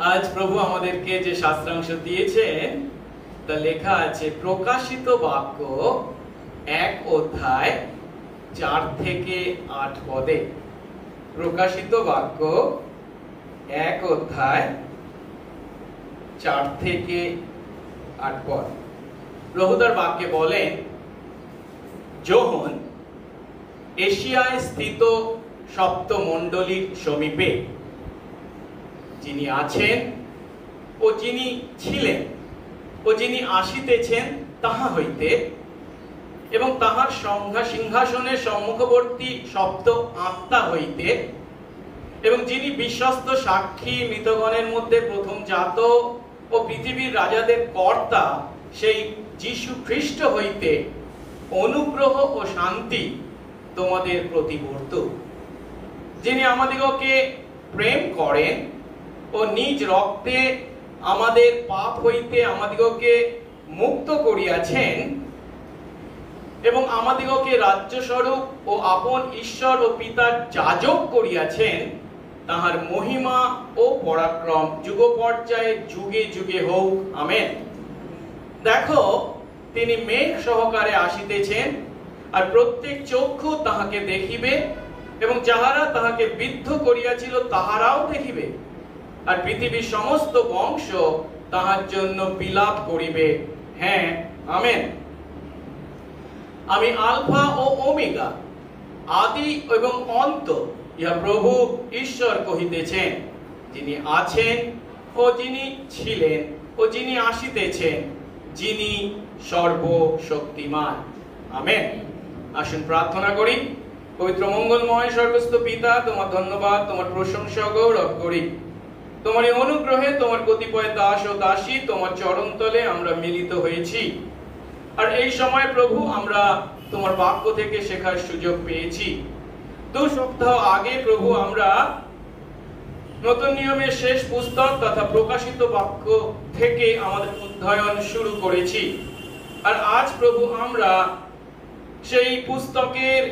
আজ প্রভু আমাদেরকে যে শাস্ত্রাংশ দিয়েছেন তা লেখা আছে প্রকাশিত বাক্য 1 অধ্যায় 4 থেকে 8 পদে। প্রকাশিত বাক্য 1 অধ্যায় 4 থেকে 8 পদ। প্রভু তার বাক্যে বলেন, যোহন এশিয়ায় স্থিত সপ্তমণ্ডলীর সমীপে যিনি আছেন ও যিনি ছিলেন ও যিনি আসিতেছেন তাহা হইতে এবং তাহার সিংহাসনের সম্মুখবর্তী সপ্ত আত্মা হইতে এবং যিনি বিশ্বস্ত সাক্ষী মৃতগণের মধ্যে প্রথম জাত ও পৃথিবীর রাজাদের কর্তা সেই যীশু খ্রিস্ট হইতে অনুগ্রহ ও শান্তি তোমাদের প্রতিবর্তুক, যিনি আমাদিগকে প্রেম করেন ও নিজ রক্তে আমাদের পাপ হইতে আমাদিগকে মুক্ত করিয়াছেন এবং আমাদিগকে রাজ্যস্বরূপ ও আপন ঈশ্বর ও পিতার যাজক করিয়াছেন, তাহার মহিমা ও পরাক্রম যুগ পর্যায়ে যুগে যুগে হোক, আমেন। দেখো, তিনি মেঘ সহকারে আসিতেছেন, আর প্রত্যেক চক্ষু তাহাকে দেখিবে এবং যাহারা তাহাকে বিদ্ধ করিয়াছিল তাহারাও দেখিবে, আর পৃথিবীর সমস্ত বংশ তাহার জন্য বিলাপ করিবে। হ্যাঁ, আমেন। আমি আলফা ও ওমেগা, আদি এবং অন্ত, ইহা প্রভু ঈশ্বর কহিতেছেন, যিনি আছেন ও যিনি ছিলেন ও যিনি আসিতেছেন, যিনি সর্বশক্তিমান। আমেন। আসুন প্রার্থনা করি। পবিত্র মঙ্গলময় স্বর্গস্থ পিতা, তোমার ধন্যবাদ, তোমার প্রশংসা গৌরব করি। তোমার এই অনুগ্রহে তোমার কতিপয় দাস ও দাসী তোমার চরণতলে আমরা মিলিত হয়েছি, আর এই সময় প্রভু আমরা তোমার বাক্য থেকে শেখার সুযোগ পেয়েছি। 2 সপ্তাহ আগে প্রভু আমরা নতুন নিয়মের শেষ পুস্তক তথা প্রকাশিত বাক্য থেকে আমাদের অধ্যয়ন শুরু করেছি, আর আজ প্রভু আমরা সেই পুস্তকের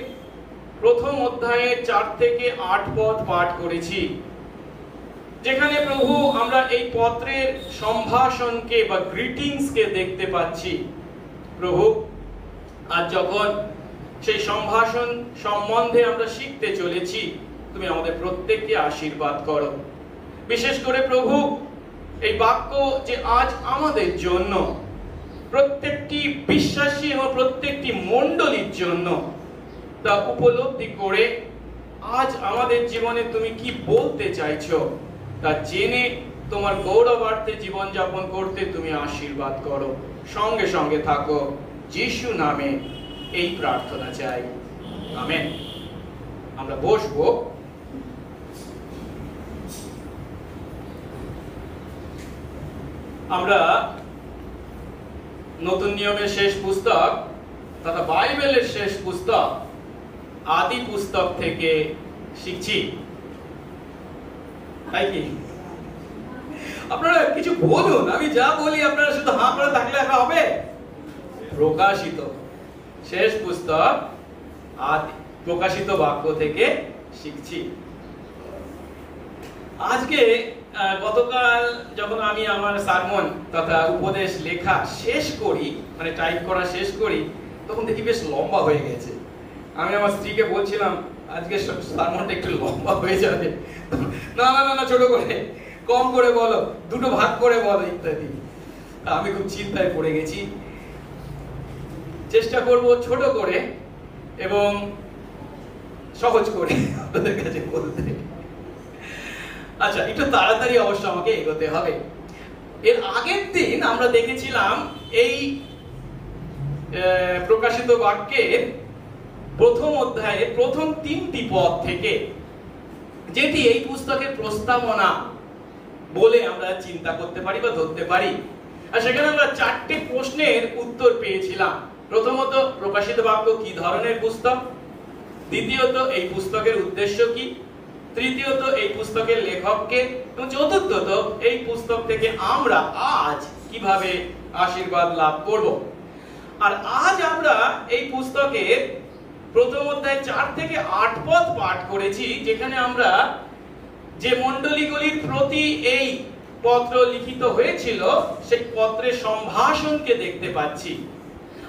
প্রথম অধ্যায়ের 4 থেকে 8 পদ পাঠ করেছি, যেখানে প্রভু আমরা এই পত্রের সম্ভাষণকে বা গ্রিটিংসকে দেখতে পাচ্ছি। প্রভু, আজ যখন সেই সম্ভাষণ সম্বন্ধে আমরা শিখতে চলেছি, তুমি আমাদের প্রত্যেককে আশীর্বাদ করো। বিশেষ করে প্রভু, এই বাক্য যে আজ আমাদের জন্য, প্রত্যেকটি বিশ্বাসী এবং প্রত্যেকটি মণ্ডলীর জন্য, তা উপলব্ধি করে আজ আমাদের জীবনে তুমি কি বলতে চাইছো তা জেনে তোমার গৌরবার্থে জীবন যাপন করতে তুমি আশীর্বাদ করো। সঙ্গে সঙ্গে থাকো, যিশু নামে এই প্রার্থনা চাই, আমেন। আমরা বসবো। আমরা নতুন নিয়মের শেষ পুস্তক তথা বাইবেলের শেষ পুস্তক আদি পুস্তক থেকে শিখছি, তাই কি? আপনারা কিছু বলুন, আমি যা বলি আপনারা শুধু হাঁ করে থাকলে হবে? প্রকাশিত শেষ পুস্তক আদি প্রকাশিত বাক্য থেকে শিখছি। আজকে গতকাল যখন আমি আমার সারমন তথা উপদেশ লেখা শেষ করি, মানে টাইপ করা শেষ করি, তখন দেখি বেশ লম্বা হয়ে গেছে। আমি আমার স্ত্রীকে বলছিলাম, আজকে সারমনটা একটু লম্বা হয়ে যাবে, না না না ছোট করে, কম করে বলো, 2টো ভাগ করে বলো ইত্যাদি। আমি খুব চিন্তায় পড়ে গেছি। চেষ্টা করব ছোট করে এবং সহজ করে আপনাদের কাছে বলতে। আচ্ছা, একটু তাড়াতাড়ি অবশ্য আমাকে এগোতে হবে। এর আগের দিন আমরা দেখেছিলাম এই প্রকাশিত বাক্যের প্রথম অধ্যায়ের প্রথম 3টি পদ থেকে, যেটি এই পুস্তকের প্রস্তাবনা বলে আমরা চিন্তা করতে পারি বা ধরতে পারি। আর সেখানে আমরা 4টে প্রশ্নের উত্তর পেয়েছিলাম। প্রথমত, প্রকাশিত বাক্য কি ধরনের পুস্তক? দ্বিতীয়ত, এই পুস্তকের উদ্দেশ্য কি? তৃতীয়ত, এই পুস্তকের লেখককে? এবং চতুর্থত, এই পুস্তক থেকে আমরা আজ কিভাবে আশীর্বাদ লাভ করব। আর আজ আমরা এই পুস্তকের প্রথম অধ্যায় 4 থেকে 8 পদ পাঠ করেছি, যেখানে আমরা যে মণ্ডলীগুলির প্রতি এই পত্র লিখিত হয়েছিল সেই পত্রের সম্ভাষণকে দেখতে পাচ্ছি।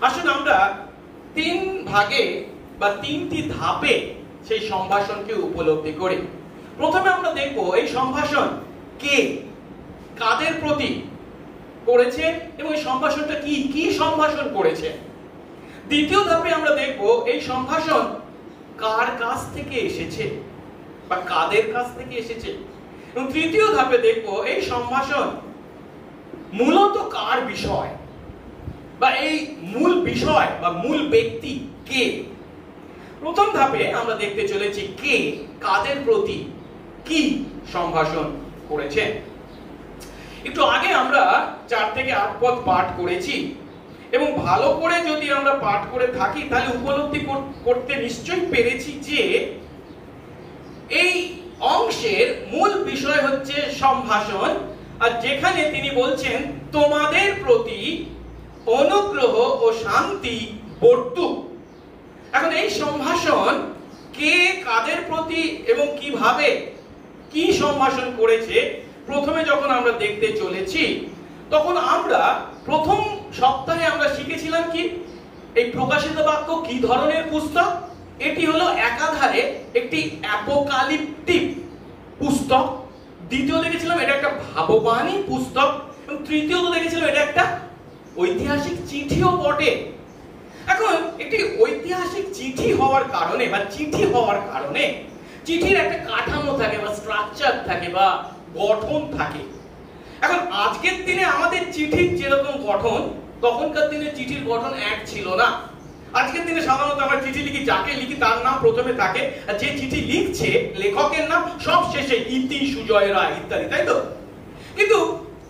আসুন আমরা তিন ভাগে বা তিনটি ধাপে সেই সম্ভাষণকে উপলব্ধি করি। প্রথমে আমরা দেখব এই সম্ভাষণ কে, কাদের প্রতি করেছে এবং এই সম্ভাষণটা কি কি সম্ভাষণ করেছে। দ্বিতীয় ধাপে আমরা দেখব এই সম্ভাষণ কার কাছ থেকে এসেছে বা কাদের কাছ থেকে এসেছে। এবং তৃতীয় ধাপে দেখব এই সম্ভাষণ মূলত কার বিষয় বা এই মূল বিষয় বা মূল ব্যক্তি কে। প্রথম ধাপে আমরা দেখতে চলেছি কে কাদের প্রতি কি সম্ভাষণ করেছে। একটু আগে আমরা 4 থেকে 8 পদ পাঠ করেছি এবং ভালো করে যদি আমরা পাঠ করে থাকি তাহলে উপলব্ধি করতে নিশ্চয়ই পেরেছি যে এই অংশের মূল বিষয় হচ্ছে সম্ভাষণ, আর যেখানে তিনি বলছেন তোমাদের প্রতি অনুগ্রহ ও শান্তি বর্তুক। এখন এই সম্ভাষণ কে কাদের প্রতি এবং কিভাবে কি সম্ভাষণ করেছে প্রথমে যখন আমরা দেখতে চলেছি তখন আমরা প্রথম সপ্তাহে আমরা শিখেছিলাম কি এই প্রকাশিত বাক্য কি ধরনের পুস্তক। এটি হলো একাধারে একটি অ্যাপোকালিপটিক পুস্তক, দ্বিতীয় দেখেছিলাম এটা একটা ভাববাণী পুস্তক, এবং তৃতীয়ত দেখেছিলাম এটা একটা ঐতিহাসিক চিঠিও বটে। এখন একটি ঐতিহাসিক চিঠি হওয়ার কারণে বা চিঠি হওয়ার কারণে চিঠির একটা কাঠামো থাকে বা স্ট্রাকচার থাকে বা গঠন থাকে। এখন আজকের দিনে আমাদের চিঠির যেরকম গঠন তখনকার দিনে চিঠির গঠন এক ছিল না। আজকের দিনে সাধারণত আমরা চিঠি লিখি, যাকে লিখি তার নাম প্রথমে থাকে, আর যে চিঠি লিখছে লেখকের নাম সব শেষে ইতি সুজয় রায় ইত্যাদি, তাই তো? কিন্তু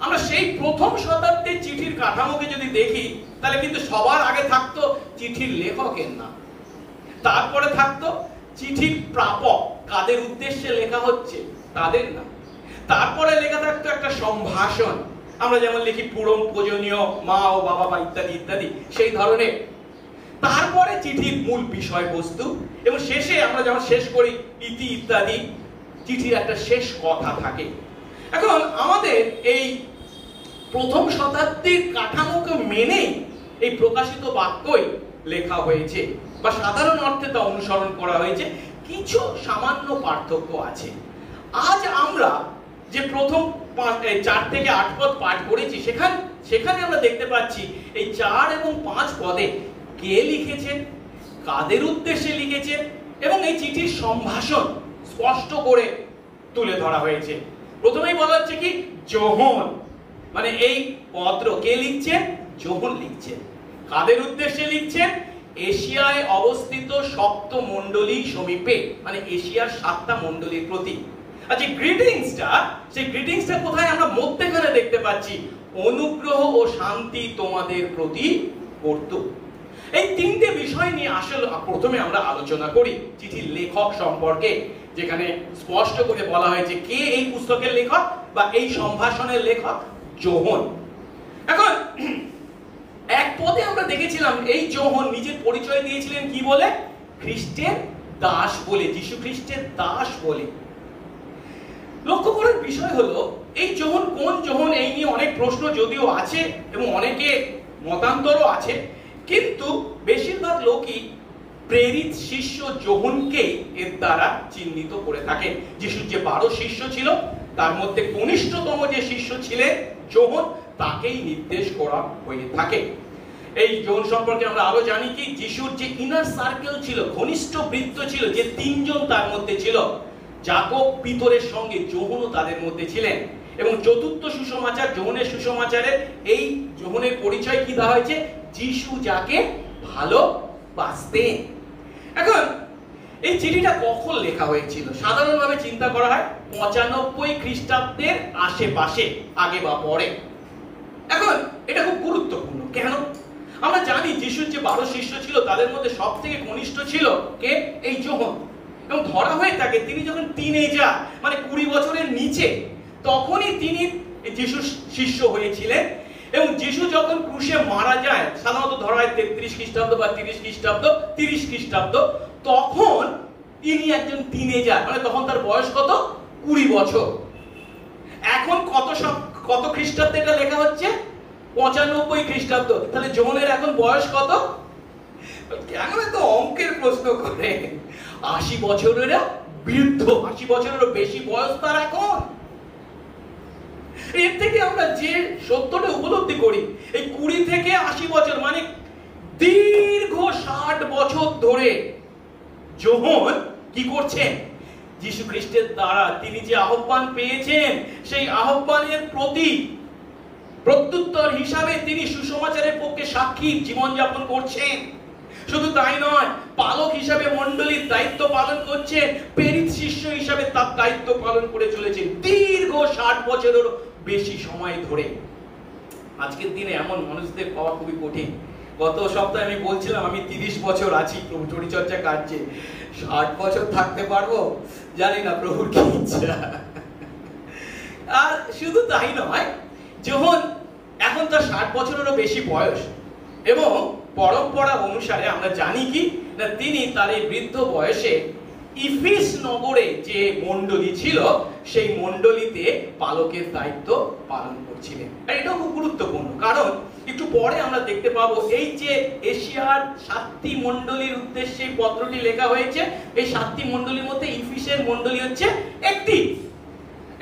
আমরা সেই প্রথম শতাব্দীর চিঠির কাঠামোকে যদি দেখি তাহলে কিন্তু সবার আগে থাকতো চিঠির লেখকের নাম, তারপরে থাকতো চিঠির প্রাপক, কাদের উদ্দেশ্যে লেখা হচ্ছে তাদের নাম, তারপরে লেখা থাকতো একটা সম্ভাষণ, আমরা যেমন লিখি পুরম পূজনীয় মা ও বাবা বা ইত্যাদি ইত্যাদি সেই ধরনের, তারপরে চিঠির মূল বিষয়বস্তু, এবং শেষে আমরা যেমন শেষ করি ইতি ইত্যাদি, চিঠির একটা শেষ কথা থাকে। এখন আমাদের এই প্রথম শতাব্দীর কাঠামোকে মেনে এই প্রকাশিত বাক্যই লেখা হয়েছে বা সাধারণ অর্থে তা অনুসরণ করা হয়েছে, কিছু সামান্য পার্থক্য আছে। আজ আমরা যে প্রথম 4 থেকে 8 পদ পাঠ করেছি সেখানে আমরা দেখতে পাচ্ছি এই 4 এবং 5 পদে কে লিখেছেন, কাদের উদ্দেশ্যে লিখেছেন এবং এই চিঠির সম্ভাষণ স্পষ্ট করে তুলে ধরা হয়েছে। প্রথমেই বলা হচ্ছে কি যোহন, মানে এই পত্র কে লিখছেন, যোহন লিখছেন। কাদের উদ্দেশ্যে লিখছেন, এশিয়ায় অবস্থিত সপ্ত মণ্ডলী সমীপে, মানে এশিয়ার 7টা মণ্ডলীর প্রতি। আর যে গ্রিটিংসটা, সেই গ্রিটিংসটা কোথায় আমরা মধ্যখানে দেখতে পাচ্ছি, অনুগ্রহ ও শান্তি তোমাদের প্রতি বর্তুক। এই তিনটে বিষয় নিয়ে আসলে প্রথমে আমরা আলোচনা করি চিঠির লেখক সম্পর্কে, যেখানে স্পষ্ট করে বলা হয়েছে কে এই পুস্তকের লেখক বা এই সম্ভাষণের লেখক, যোহন। এখন এক পদে আমরা দেখেছিলাম এই যোহন নিজের পরিচয় দিয়েছিলেন কি বলে, খ্রিস্টের দাস বলে, যীশু খ্রিস্টের দাস বলে। লক্ষ্য করার বিষয় হলো এই যোহন কোন যোহন, এই নিয়ে অনেক প্রশ্ন যদিও আছে এবং অনেকে মতান্তরও আছে, কিন্তু বেশিরভাগ লোকই প্রেরিত শিষ্য যোহনকে এর দ্বারা চিহ্নিত করে থাকেন। যিশুর যে 12 শিষ্য ছিল তার মধ্যে কনিষ্ঠতম যে শিষ্য ছিলেন যোহন, তাকেই নির্দেশ করা হয়ে থাকে। এই যোহন সম্পর্কে আমরা আরো জানি কি যিশুর যে ইনার সার্কেল ছিল, ঘনিষ্ঠ বৃত্ত ছিল, যে 3 জন তার মধ্যে ছিল, যাকব, পিতরের সঙ্গে যোহনও তাদের মধ্যে ছিলেন। এবং চতুর্থ সুসমাচার, যোহনের সুসমাচারে এই যোহনের পরিচয় কি দেওয়া হয়েছে, যিশু যাকে ভালোবাসতেন। এখন এই চিঠিটা কখন লেখা হয়েছিল সাধারণভাবে চিন্তা করা হয় 95 খ্রিস্টাব্দের আশেপাশে, আগে বা পরে। এখন এটা খুব গুরুত্বপূর্ণ, কেন? আমরা জানি যিশুর যে 12 শিষ্য ছিল তাদের মধ্যে সব থেকে ঘনিষ্ঠ ছিল কে, এই যোহন। এবং ধরা হয়ে থাকে তিনি যখন টিনেজার, মানে 20 বছরের নিচে, তখনই তিনি যিশুর শিষ্য হয়েছিলেন। এবং যিশু যখন ক্রুশে মারা যায়, সাধারণত ধরা হয় 33 খ্রিস্টাব্দ বা 30 খ্রিস্টাব্দ, তখন তিনি একজন টিনেজার, মানে তখন তার বয়স কত, 20 বছর। এখন কত খ্রিস্টাব্দে এটা লেখা হচ্ছে? 95 খ্রিস্টাব্দ। তাহলে জোহনের এখন বয়স কত? কেন এত অঙ্কের প্রশ্ন করে? 80 বছরের বৃদ্ধ, 80 বছরেরও বেশি বয়স তার এখন। এর থেকে আমরা যে সত্যটা উপলব্ধি করি, এই 20 থেকে 80 বছর মানে দীর্ঘ 60 বছর ধরে যোহন কি করছেন? যীশু খ্রিস্টের দ্বারা তিনি যে আহ্বান পেয়েছেন, সেই আহ্বানের প্রতি প্রত্যুত্তর হিসাবে তিনি সুসমাচারের পক্ষে সাক্ষী জীবনযাপন করছেন। শুধু তাই নয়, পালক হিসাবে মণ্ডলীর দায়িত্ব পালন করছেন, প্রেরিত শিষ্য হিসাবে তার দায়িত্ব পালন করে চলেছেন দীর্ঘ 60 বছরেরও বেশি সময় ধরে। আজকের দিনে এমন মানুষদের পাওয়া খুবই কঠিন। গত সপ্তাহে আমি বলছিলাম আমি 30 বছর আছি প্রভু পরিচর্যা কার্যে, 60 বছর থাকতে পারবো জানি না, প্রভুর কি ইচ্ছা। আর শুধু তাই নয়, যখন এখন তার 60 বছরেরও বেশি বয়স, এবং পরম্পরা অনুসারে আমরা জানি কি না, তিনি তার এই বৃদ্ধ বয়সে ইফিস নগরে যে মণ্ডলী ছিল সেই মণ্ডলীতে পালকের দায়িত্ব পালন করছিলেন। আর এটাও খুব গুরুত্বপূর্ণ, কারণ একটু পরে আমরা দেখতে পাবো এই যে এশিয়ার 7টি মণ্ডলীর উদ্দেশ্যে পত্রটি লেখা হয়েছে, এই 7টি মণ্ডলীর মধ্যে ইফিসের মণ্ডলী হচ্ছে একটি।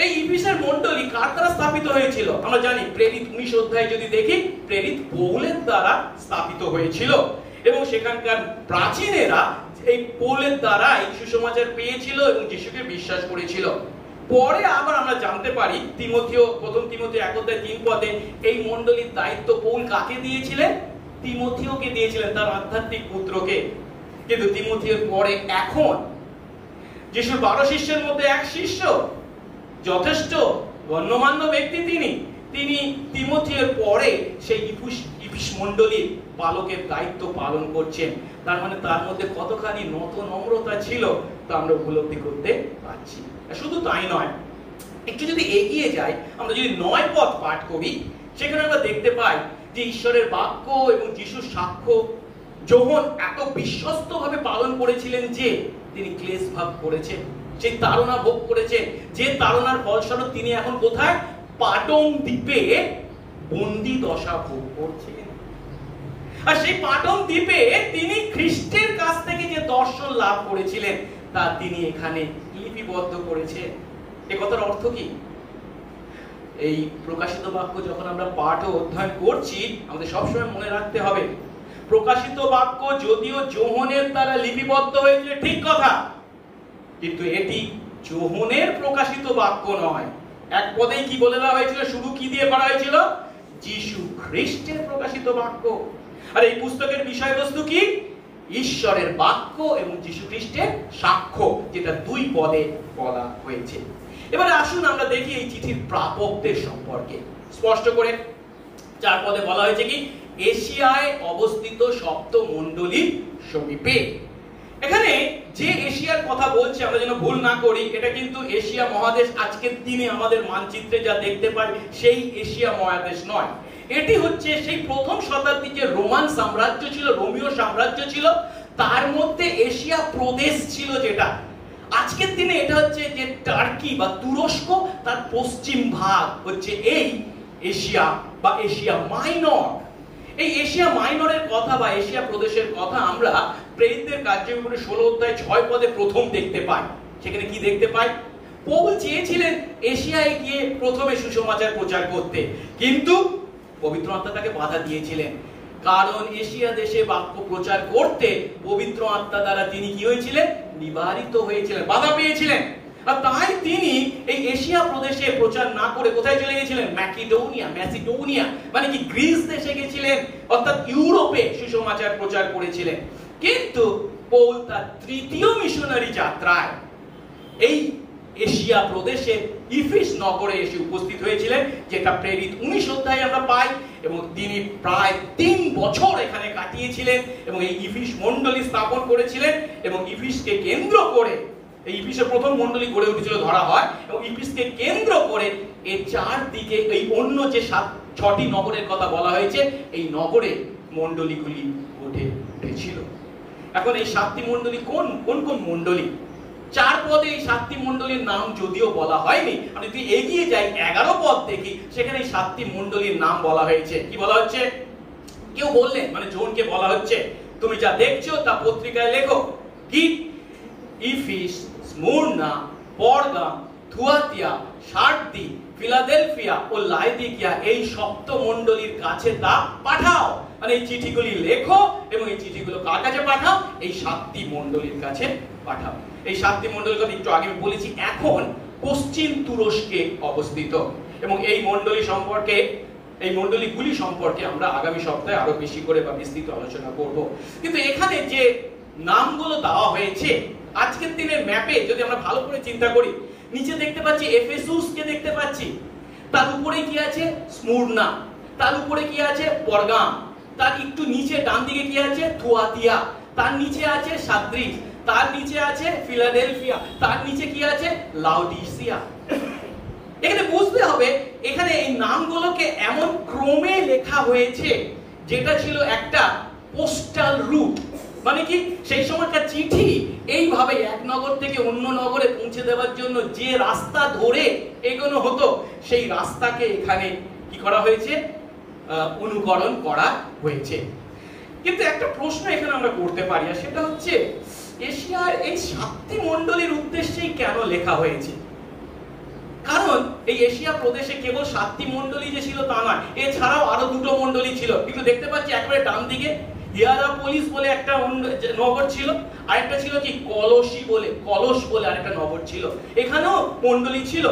এই ইফিসের মণ্ডলী কার দ্বারা স্থাপিত হয়েছিল? আমরা জানি প্রেরিত 19 অধ্যায় যদি দেখি, প্রেরিত পৌলের দ্বারা স্থাপিত হয়েছিল, এবং সেখানকার প্রাচীনেরা এই পৌলের দ্বারাই সুসমাচার পেয়েছিল এবং যিশুকে বিশ্বাস করেছিল। পরে আবার আমরা জানতে পারি তিমথিও, প্রথম তিমথিও 1 অধ্যায় 3 পদে এই মণ্ডলীর দায়িত্ব পৌল কাকে দিয়েছিলেন? তিমথিওকে দিয়েছিলেন, তার আধ্যাত্মিক পুত্রকে। কিন্তু তিমথিওর পরে এখন যিশুর 12 শিষ্যের মধ্যে এক শিষ্য, যথেষ্ট গণ্যমান্য ব্যক্তি তিনি তিমথিওর পরে সেই ইফিস মণ্ডলীর পালকের দায়িত্ব পালন করছেন। তার মানে তার মধ্যে কতখানি নত নম্রতা ছিল তা আমরা উপলব্ধি করতে পারছি। শুধু তাই নয়, একটু যদি এগিয়ে যাই, আমরা যদি 9 পদ পাঠ করি, সেখানে আমরা দেখতে পাই যে ঈশ্বরের বাক্য এবং যিশুর সাক্ষ্য যোহন এত বিশ্বস্ত ভাবে পালন করেছিলেন যে তিনি ক্লেশ ভাগ করেছেন, সেই তাড়না ভোগ করেছেন, যে তাড়নার ফলস্বরূপ তিনি এখন কোথায়? পাটং দ্বীপে বন্দী দশা ভোগ করছেন। আর সেই পাটং দ্বীপে তিনি খ্রিস্টের কাছ থেকে যে দর্শন লাভ করেছিলেন তা তিনি এখানে লিপিবদ্ধ করেছেন। এ কথার অর্থ কি? এই প্রকাশিত বাক্য যখন আমরা পাঠ ও অধ্যয়ন করছি, আমাদের সবসময় মনে রাখতে হবে, প্রকাশিত বাক্য যদিও যোহনের দ্বারা লিপিবদ্ধ হয়েছিল, ঠিক কথা, কিন্তু এটি যোহনের প্রকাশিত বাক্য নয়। এক পদেই কি বলে দেওয়া হয়েছিল? শুরু কি দিয়ে করা হয়েছিল? যীশু খ্রিস্টের প্রকাশিত বাক্য। আর এই পুস্তকের বিষয়বস্তু কি? ঈশ্বরের বাক্য এবং যীশু খ্রিস্টের সাক্ষ্য, যেটা 2 পদে বলা হয়েছে। এবারে আসুন আমরা দেখি এই চিঠির প্রাপকদের সম্পর্কে স্পষ্ট করে। 4 পদে বলা হয়েছে কি? এশিয়ায় অবস্থিত সপ্ত মণ্ডলীর সমীপে। এখানে যে এশিয়ার কথা বলছে আমরা যেন ভুল না করি, এটা কিন্তু এশিয়া মহাদেশ আজকের দিনে আমাদের মানচিত্রে যা দেখতে পাই সেই এশিয়া মহাদেশ নয়। এটি হচ্ছে সেই প্রথম শতাব্দী যে রোমান সাম্রাজ্য ছিল, রোমীয় সাম্রাজ্য ছিল, তার মধ্যে এশিয়া প্রদেশ ছিল, যেটা আজকের দিনে এটা হচ্ছে যে টার্কি বা তুরস্ক, তার পশ্চিম ভাগ হচ্ছে এই এশিয়া বা এশিয়া মাইনর। এই এশিয়া মাইনরের কথা বা এশিয়া প্রদেশের কথা আমরা প্রেরিতদের কার্যক্রমে 16 অধ্যায় 6 পদে প্রথম দেখতে পাই। সেখানে কি দেখতে পাই? পৌল চেয়েছিলেন এশিয়ায় গিয়ে প্রথমে সুসমাচার প্রচার করতে, কিন্তু পবিত্র আত্মা তাকে বাধা দিয়েছিলেন, কারণ এশিয়া দেশে বাক্য প্রচার করতে পবিত্র আত্মা দ্বারা তিনি কি হয়েছিলেন? নিবারিত হয়েছিলেন, বাধা পেয়েছিলেন। আর তাই তিনি এই এশিয়া প্রদেশে প্রচার না করে কোথায় চলে গেছিলেন? ম্যাসিডোনিয়া মানে কি গ্রিস দেশে গেছিলেন, অর্থাৎ ইউরোপে সুসমাচার প্রচার করেছিলেন। কিন্তু পৌল তার 3য় মিশনারি যাত্রায় এই এশিয়া প্রদেশে ইফিস নগরে এসে উপস্থিত হয়েছিলেন, যেটা প্রেরিত 19 অধ্যায়ে আমরা পাই, এবং তিনি প্রায় 3 বছর এখানে কাটিয়েছিলেন এবং এই ইফিস মণ্ডলী স্থাপন করেছিলেন। এবং ইফিসকে কেন্দ্র করে এই ইফিসের প্রথম মণ্ডলী গড়ে উঠেছিল ধরা হয়, এবং ইফিসকে কেন্দ্র করে এই 4 দিকে এই অন্য যে 6টি নগরের কথা বলা হয়েছে, এই নগরে মণ্ডলীগুলি গড়ে উঠেছিল। এখন এই 7টি মণ্ডলী কোন কোন মণ্ডলী? 4 পদে এই 7টি মণ্ডলীর নাম যদিও বলা হয়নি, আমি যদি এগিয়ে যাই 11 পদ দেখি, সেখানে এই 7টি মণ্ডলীর নাম বলা হয়েছে। কি বলা হচ্ছে? কেউ বললেন, মানে জনকে বলা হচ্ছে, তুমি যা দেখছো তা পত্রিকায় লেখো। কি? ইফিস, স্মুরনা, পরগাম, থুয়াতিয়া, সার্দি, ফিলাডেলফিয়া ও লাইদিকিয়া এই সপ্ত মণ্ডলীর কাছে তা পাঠাও। মানে এই চিঠিগুলি লেখো এবং এই চিঠিগুলো কার কাছে পাঠাও? এই 7টি মণ্ডলীর কাছে পাঠাও। এই 7টি মণ্ডলীর কথা একটু আগে বলেছি, এখন পশ্চিম তুরস্কে অবস্থিত, এবং এই মণ্ডলী সম্পর্কে, এই মণ্ডলীগুলি সম্পর্কে আমরা আগামী সপ্তাহে আরো বেশি করে বা বিস্তৃত আলোচনা করব। কিন্তু এখানে যে নামগুলো দেওয়া হয়েছে আজকের দিনের ম্যাপে যদি আমরা ভালো করে চিন্তা করি, নিচে দেখতে পাচ্ছি এফেসুসকে দেখতে পাচ্ছি, তার উপরে কি আছে? স্মুরনা, তার উপরে কি আছে? পরগাম, তার একটু নিচে ডান দিকে কি আছে? থুয়াতিয়া, তার নিচে আছে সাদ্রিস, তার নিচে আছে ফিলাডেলফিয়া, তার নিচে কি আছে? লাউডিসিয়া। এখানে বুঝতে হবে এখানে এই নামগুলোকে এমন ক্রমে লেখা হয়েছে যেটা ছিল একটা পোস্টাল রুট। মানে কি? সেই সময়কার চিঠি এইভাবে এক নগর থেকে অন্য নগরে পৌঁছে দেওয়ার জন্য যে রাস্তা ধরে এগোনো হতো, সেই রাস্তাকে এখানে কি করা হয়েছে? অনুকরণ করা হয়েছে। কিন্তু একটা প্রশ্ন এখানে আমরা করতে পারি, আর সেটা হচ্ছে এশিয়ার এই 7টি মণ্ডলীর উদ্দেশ্যেই কেন লেখা হয়েছে? কারণ এই এশিয়া প্রদেশে কেবল 7টি মণ্ডলী যে ছিল তা নয়, এছাড়াও আরো 2টো মণ্ডলী ছিল। কিন্তু দেখতে পাচ্ছি একেবারে ডান দিকে হিয়ারাপোলিস বলে একটা নগর ছিল, আর একটা ছিল কি? কলস বলে আরেকটা নগর ছিল। এখানেও মণ্ডলী ছিল।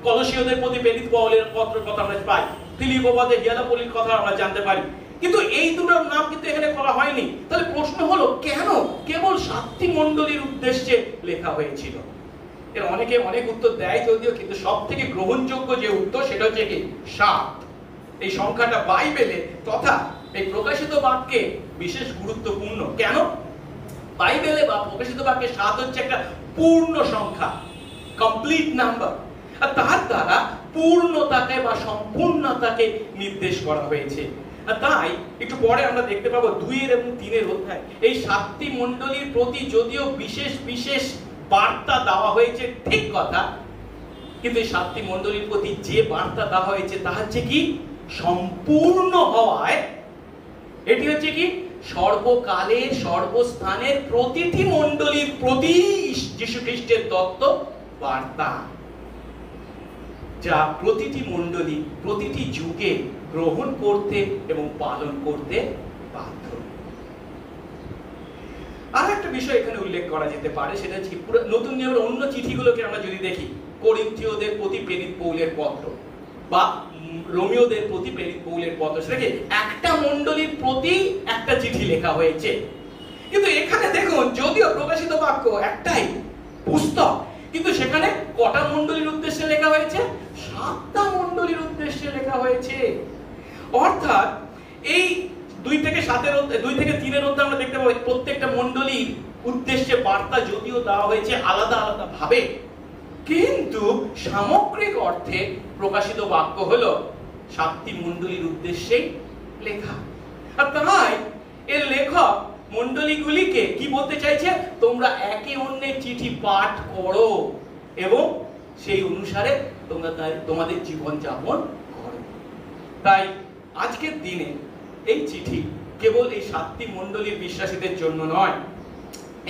কলসীয়দের প্রতি প্রেরিত পৌলের পত্রের কথা আমরা পাই, ফিলিপোপদে হিয়ারাপোলির কথা আমরা জানতে পারি, কিন্তু এই দুটোর নাম কিন্তু এখানে করা হয়নি। তাহলে প্রশ্ন হলো কেন কেবল 7টি মণ্ডলীর উদ্দেশ্যে লেখা হয়েছিল? এর অনেকে অনেক উত্তর দেয় যদিও, কিন্তু সবথেকে গ্রহণযোগ্য যে উত্তর সেটা হচ্ছে কি? 7। এই সংখ্যাটা বাইবেলে তথা এই প্রকাশিত বাক্যে বিশেষ গুরুত্বপূর্ণ। কেন? বাইবেলে বা প্রকাশিত বাক্যে 7 হচ্ছে একটা পূর্ণ সংখ্যা, কমপ্লিট নাম্বার, আর তার দ্বারা পূর্ণতাকে বা সম্পূর্ণতাকে নির্দেশ করা হয়েছে। আর তাই একটু পরে আমরা দেখতে পাবো 2 এবং 3 অধ্যায় এই 7টি মণ্ডলীর প্রতি যদিও বিশেষ বিশেষ বার্তা দেওয়া হয়েছে, ঠিক কথা, কিন্তু এই 7টি মণ্ডলীর প্রতি যে বার্তা দেওয়া হয়েছে তা হচ্ছে কি? সম্পূর্ণ হওয়ায় এটি হচ্ছে কি? সর্বকালের সর্বস্থানের প্রতিটি মণ্ডলীর প্রতি যীশু খ্রিস্টের দত্ত বার্তা, যা প্রতিটি মণ্ডলী প্রতিটি যুগে গ্রহণ করতে এবং পালন করতে বাধ্য। আর একটা বিষয় এখানে উল্লেখ করা যেতে পারে, সেটা হচ্ছে নতুন নিয়মের অন্য চিঠিগুলোকে আমরা যদি দেখি, করিন্থীয়দের প্রতি প্রেরিত পৌলের পত্র বা রোমীয়দের প্রতি প্রেরিত পৌলের পত্র, সেটাকে একটা মণ্ডলীর প্রতি একটা চিঠি লেখা হয়েছে। কিন্তু এখানে দেখুন, যদিও প্রকাশিত বাক্য একটাই পুস্তক, কিন্তু সেখানে কটা মণ্ডলীর উদ্দেশ্যে লেখা হয়েছে? 7টা মণ্ডলীর উদ্দেশ্যে লেখা হয়েছে। অর্থাৎ এই 2 থেকে 3 অধ্যায়ে আমরা দেখতে পাবো প্রত্যেকটা মণ্ডলীর উদ্দেশ্যে বার্তা যদিও দেওয়া হয়েছে আলাদা আলাদা ভাবে, কিন্তু সামগ্রিক অর্থে প্রকাশিত বাক্য হলো 7টি মণ্ডলীর উদ্দেশ্যেই লেখা। আর তাই এর লেখক মণ্ডলীগুলিকে কি বলতে চাইছে? তোমরা একে অন্যের চিঠি পাঠ করো এবং সেই অনুসারে তোমরা তোমাদের জীবন যাপন করো। তাই আজকের দিনে এই চিঠি কেবল এই 7টি মণ্ডলীর বিশ্বাসীদের জন্য নয়,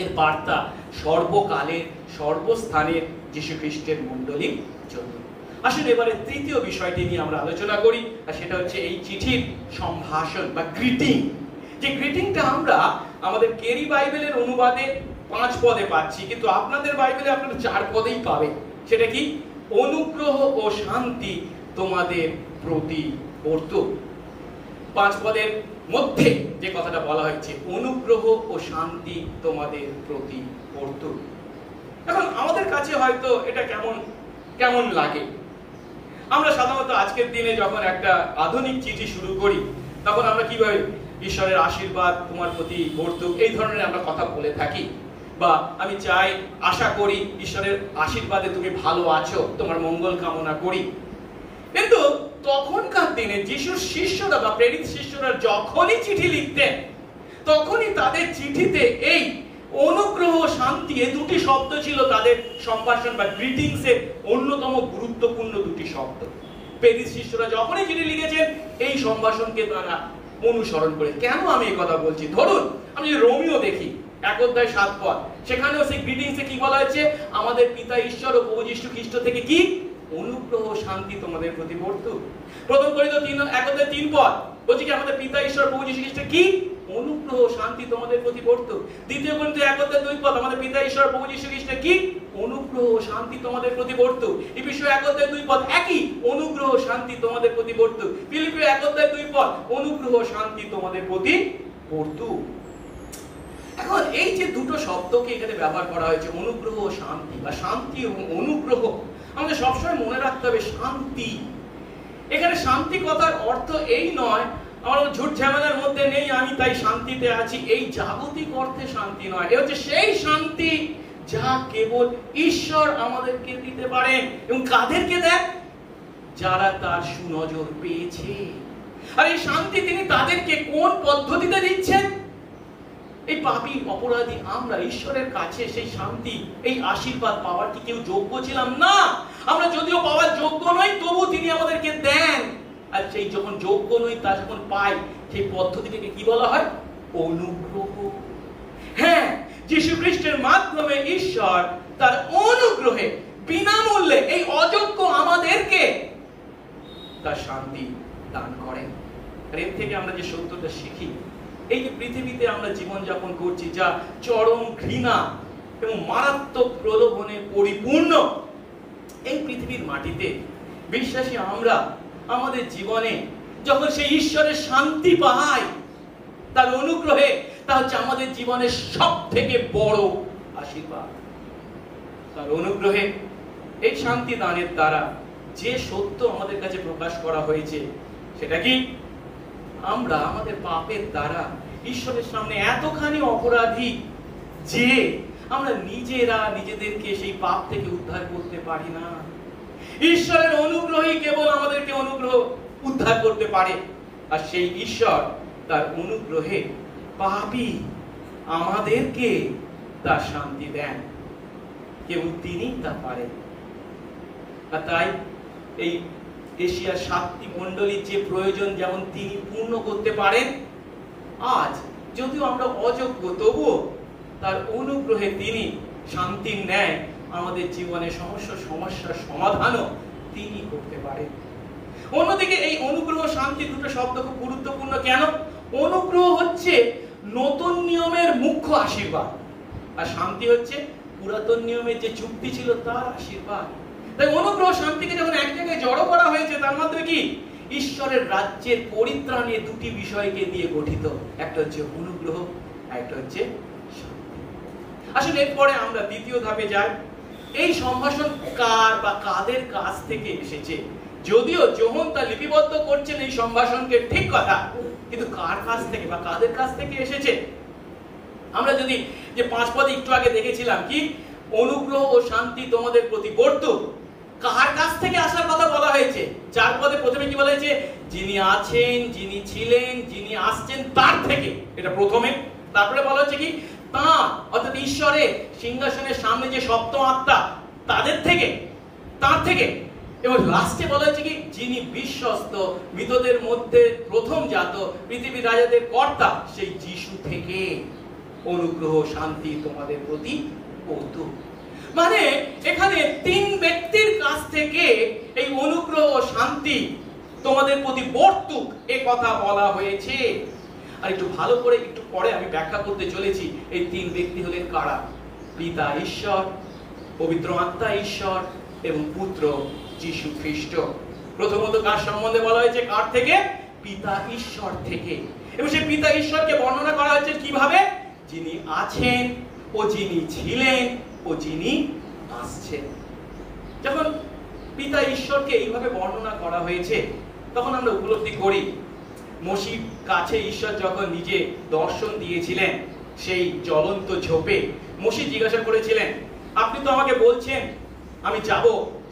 এর বার্তা সর্বকালের সর্বস্থানের যীশু খ্রিস্টের মণ্ডলীর জন্য। আসলে এবারে তৃতীয় বিষয়টি নিয়ে আমরা আলোচনা করি, আর সেটা হচ্ছে এই চিঠির সম্ভাষণ বা গ্রিটিং। যে গ্রিটিংটা আমরা আমাদের কেরি বাইবেলের অনুবাদে 5 পদে পাচ্ছি, কিন্তু আপনাদের বাইবেলে আপনারা 4 পদেই পাবেন। সেটা কি? অনুগ্রহ ও শান্তি তোমাদের প্রতি বর্তুক। 5 পদের মধ্যে যে কথাটা বলা হয়েছে, অনুগ্রহ ও শান্তি তোমাদের প্রতি বর্তুক। এখন আমাদের কাছে হয়তো এটা কেমন লাগে? আমরা সাধারণত আজকের দিনে যখন একটা আধুনিক চিঠি শুরু করি, তখন আমরা কিভাবে ঈশ্বরের আশীর্বাদ তোমার প্রতি বর্তুক এই ধরনের আমরা কথা বলে থাকি, বা আমি চাই, আশা করি ঈশ্বরের আশীর্বাদে তুমি ভালো আছো, তোমার মঙ্গল কামনা করি। কিন্তু তখনকার দিনে যিশুর শিষ্যরা বা প্রেরিত শিষ্যরা যখনই চিঠি লিখতেন, তখনই তাদের চিঠিতে এই অনুগ্রহ, শান্তি, এই দুটি শব্দ ছিল তাদের সম্ভাষণ বা গ্রিটিংস এর অন্যতম গুরুত্বপূর্ণ দুটি শব্দ। পেরিস শিষ্যরা যখনই চিঠি লিখেছেন এই সম্ভাষণকে তারা অনুসরণ করে। কেন আমি এই কথা বলছি? ধরুন আমি যদি রোমিও দেখি 1 অধ্যায় 7 পদ, সেখানেও সেই গ্রিটিংস এ কি বলা হয়েছে? আমাদের পিতা ঈশ্বর ও প্রভু যীশু খ্রিস্ট থেকে কি অনুগ্রহ শান্তি তোমাদের প্রতি বর্তুক। প্রথম করিন্থীয় 1 অধ্যায় 3 পদ বলছে কি আমাদের পিতা ঈশ্বর প্রভু যীশু খ্রিস্ট কি অনুগ্রহ শান্তি তোমাদের প্রতি বর্তুক। দ্বিতীয় করিন্থীয় 1 অধ্যায় 2 পদ আমাদের পিতা ঈশ্বর প্রভু যীশু খ্রিস্ট কি অনুগ্রহ শান্তি তোমাদের প্রতি বর্তুক। এফেসীয় 1 অধ্যায় 2 পদ একই অনুগ্রহ শান্তি তোমাদের প্রতি বর্তুক। ফিলিপিও 1 অধ্যায় 2 পদ অনুগ্রহ শান্তি তোমাদের প্রতি বর্তুক। এখন এই যে দুটো শব্দকে এখানে ব্যবহার করা হয়েছে, অনুগ্রহ ও শান্তি, বা শান্তি এবং অনুগ্রহ, আমাদের সবসময় মনে রাখতে হবে শান্তি। এখানে শান্তি কথার অর্থ এই নয় আমার ঝুট ঝামেলার মধ্যে নেই আমি তাই শান্তিতে আছি, এই জাগতিক অর্থে শান্তি নয়। এ হচ্ছে সেই শান্তি যা কেবল ঈশ্বর আমাদেরকে দিতে পারেন। এবং কাদেরকে দেন? যারা তার সুনজর পেয়েছে। আর এই শান্তি তিনি তাদেরকে কোন পদ্ধতিতে দিচ্ছেন? এই পাপী অপরাধী আমরা ঈশ্বরের কাছে সেই শান্তি, এই আশীর্বাদ পাওয়ার কি কেউ যোগ্য ছিলাম না। আমরা যদিও পাওয়ার যোগ্য নই, তবু তিনি আমাদেরকে দেন। আর সেই যখন যোগ্য নই তা যখন পাই, সেই পদ্ধতিটাকে কি বলা হয়? অনুগ্রহ। হ্যাঁ, যীশু খ্রিস্টের মাধ্যমে ঈশ্বর তার অনুগ্রহে বিনামূল্যে এই অযোগ্য আমাদেরকে তার শান্তি দান করেন। আর এর থেকে আমরা যে সত্যটা শিখি, এই যে পৃথিবীতে আমরা জীবনযাপন করছি যা চরম ঘৃণা এবং মারাত্মক প্রলোভনে পরিপূর্ণ, এই পৃথিবীর মাটিতে বিশ্বাসী আমরা আমাদের জীবনে যখন সেই ঈশ্বরের শান্তি পাই তার অনুগ্রহে, তা হচ্ছে আমাদের জীবনের সব থেকে বড় আশীর্বাদ। তার অনুগ্রহে এই শান্তি দানের দ্বারা যে সত্য আমাদের কাছে প্রকাশ করা হয়েছে সেটা কি? আমরা আমাদের পাপের দ্বারা ঈশ্বরের সামনে এতখানি অপরাধী যে আমরা নিজেরা নিজেদেরকে সেই পাপ থেকে উদ্ধার করতে পারি না। ঈশ্বরের অনুগ্রহই কেবল আমাদেরকে অনুগ্রহ উদ্ধার করতে পারে। আর সেই ঈশ্বর তার অনুগ্রহে পাপী আমাদেরকে তার শান্তি দেন, কেবল তিনি তা পারেন। আর তাই এই এশিয়ার 7টি মণ্ডলীর যে প্রয়োজন যেমন তিনি পূর্ণ করতে পারেন, আজ যদিও আমরা অযোগ্য তবুও তার অনুগ্রহে তিনি শান্তির ন্যায় আমাদের জীবনে সমস্যার সমাধানও তিনি করতে পারেন। অন্যদিকে এই অনুগ্রহ শান্তি দুটো শব্দ খুব গুরুত্বপূর্ণ। কেন? অনুগ্রহ হচ্ছে নতুন নিয়মের মুখ্য আশীর্বাদ, আর শান্তি হচ্ছে পুরাতন নিয়মের যে চুক্তি ছিল তার আশীর্বাদ। তাই অনুগ্রহ শান্তিকে যখন এক জায়গায় জড়ো করা হয়েছে, তার মাধ্যমে কি ঈশ্বরের রাজ্যের পরিত্রাণের দুটি বিষয়কে দিয়ে গঠিত। একটা হচ্ছে অনুগ্রহ, একটা হচ্ছে শান্তি। আসলে এরপরে আমরা দ্বিতীয় ধাপে যাই। এই সম্ভাষণ কার বা কাদের কাছ থেকে এসেছে? যদিও যোহন তা লিপিবদ্ধ করছেন এই সম্ভাষণকে, ঠিক কথা, কিন্তু কার কাছ থেকে বা কাদের কাছ থেকে এসেছে? আমরা যদি যে 5 পদে একটু আগে দেখেছিলাম কি অনুগ্রহ ও শান্তি তোমাদের প্রতি বর্তুক, কার কাছ থেকে আসার কথা বলা হয়েছে? 4 পদে প্রথমে কি বলা হয়েছে? যিনি আছেন, যিনি ছিলেন, যিনি আসছেন তার থেকে, এটা প্রথমে। তারপরে বলা হচ্ছে কি তাঁর, অর্থাৎ ঈশ্বরের সিংহাসনের সামনে যে সপ্তম আত্মা তাদের থেকে, তার থেকে। এবং লাস্টে বলা হচ্ছে কি যিনি বিশ্বস্ত, মৃতদের মধ্যে প্রথম জাত, পৃথিবীর রাজাদের কর্তা, সেই যিশু থেকে অনুগ্রহ শান্তি তোমাদের প্রতি বর্তুক। মানে এখানে 3 ব্যক্তির কাছ থেকে এই অনুগ্রহ ও শান্তি তোমাদের প্রতি বর্তুক এ কথা বলা হয়েছে। আর একটু ভালো করে একটু পরে আমি ব্যাখ্যা করতে চলেছি এই 3 ব্যক্তি হলেন কারা। পিতা ঈশ্বর, পবিত্র আত্মা ঈশ্বর এবং পুত্র যীশু খ্রিস্ট। প্রথমত কার সম্বন্ধে বলা হয়েছে? কার থেকে? পিতা ঈশ্বর থেকে। এবং সেই পিতা ঈশ্বরকে বর্ণনা করা হয়েছে কিভাবে? যিনি আছেন ও যিনি ছিলেন ও যিনি আসছেন। যখন পিতা ঈশ্বরকে এইভাবে বর্ণনা করা হয়েছে তখন আমরা উপলব্ধি করি মসির কাছে ঈশ্বর যখন নিজে দর্শন দিয়েছিলেন সেই জ্বলন্ত ঝোপে, মসি জিজ্ঞাসা করেছিলেন আপনি তো আমাকে বলছেন আমি যাব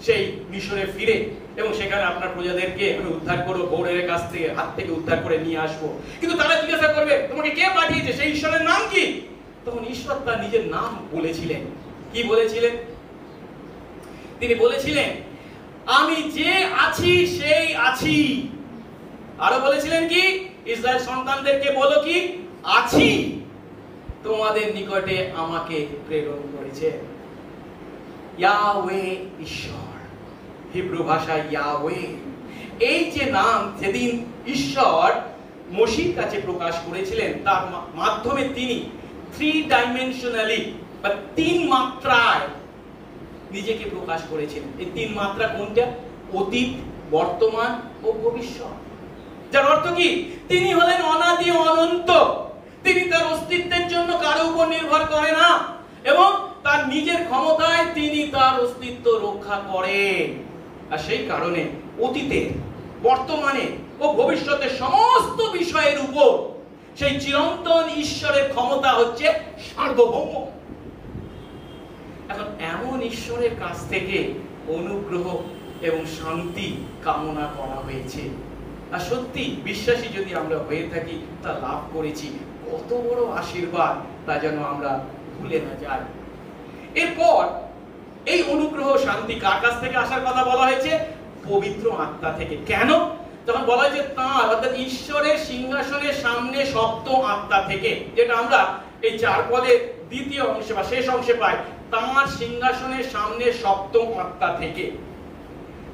সেই মিশরে ফিরে এবং সেখানে আপনার প্রজাদেরকে আমি উদ্ধার করবো, বৌরের কাছ থেকে হাত থেকে উদ্ধার করে নিয়ে আসবো, কিন্তু তারা জিজ্ঞাসা করবে তোমাকে কে পাঠিয়েছে, সেই ঈশ্বরের নাম কি? তখন ঈশ্বর তার নিজের নাম বলেছিলেন। কি বলেছিলেন? তিনি বলেছিলেন, আমি যে আছি সেই আছি। আরো বলেছিলেন কি? ইসরায়েল সন্তানদেরকে বলো কি? আছি, তোমাদের নিকটে আমাকে প্রেরণ করেছে। ইয়াহওয়ে ঈশ্বর, হিব্রু ভাষায় ইয়াহওয়ে। এই যে নাম যেদিন ঈশ্বর মসির কাছে প্রকাশ করেছিলেন, তার মাধ্যমে তিনি থ্রি ডাইমেনশনালি বা তিন মাত্রায় নিজেকে প্রকাশ করেছেন। এই তিন মাত্রা কোনটা? অতীত, বর্তমান ও ভবিষ্যৎ। যার অর্থ কি? তিনি হলেন অনাদি অনন্ত। তিনি তার অস্তিত্বের জন্য কারো উপর নির্ভর করে না এবং তার নিজের ক্ষমতায় তিনি তার অস্তিত্ব রক্ষা করেন। আর সেই কারণে অতীতে, বর্তমানে ও ভবিষ্যতের সমস্ত বিষয়ের উপর সেই চিরন্তন ঈশ্বরের ক্ষমতা হচ্ছে সার্বভৌম। এখন এমন ঈশ্বরের কাছ থেকে অনুগ্রহ এবং শান্তি কামনা করা হয়েছে। আর সত্যি বিশ্বাসী যদি আমরা হয়ে থাকি, তা লাভ করেছি কত বড় আশীর্বাদ, তা যেন আমরা ভুলে না যাই। এরপর এই অনুগ্রহ শান্তি কার কাছ থেকে আসার কথা বলা হয়েছে? পবিত্র আত্মা থেকে। কেন? তখন বলা হয়েছে তাঁর, অর্থাৎ ঈশ্বরের সিংহাসনের সামনে সপ্ত আত্মা থেকে, যেটা আমরা এই 4 পদের দ্বিতীয় অংশে বা শেষ অংশে পাই, তাঁর সিংহাসনের সামনে সপ্তম আত্মা থেকে।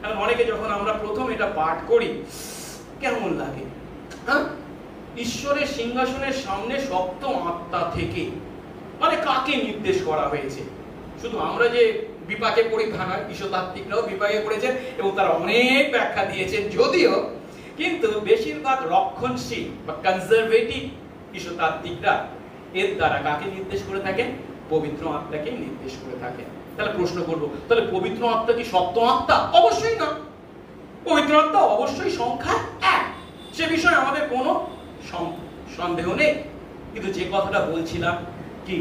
এখন অনেকে যখন আমরা প্রথম এটা পাঠ করি, কেমন লাগে? হ্যাঁ, ঈশ্বরের সিংহাসনের সামনে সপ্তম আত্মা থেকে মানে কাকে নির্দেশ করা হয়েছে? শুধু আমরা যে বিপাকে পড়ি তা নয়, ঈশ্বরতাত্ত্বিকরাও বিপাকে পড়েছেন এবং তারা অনেক ব্যাখ্যা দিয়েছেন যদিও, কিন্তু বেশিরভাগ রক্ষণশীল বা কনজারভেটিভ ঈশ্বরতাত্ত্বিকরা এর দ্বারা কাকে নির্দেশ করে থাকেন? পবিত্র আত্মাকে নির্দেশ করে থাকেন। তাহলে প্রশ্ন করব, তাহলে পবিত্র আত্মা কি সপ্তম আত্মা? অবশ্যই না। পবিত্র আত্মা অবশ্যই সংখ্যা 1, সে বিষয়ে আমাদের কোনো সন্দেহ নেই। কিন্তু যে কথাটা বলছিলাম কি,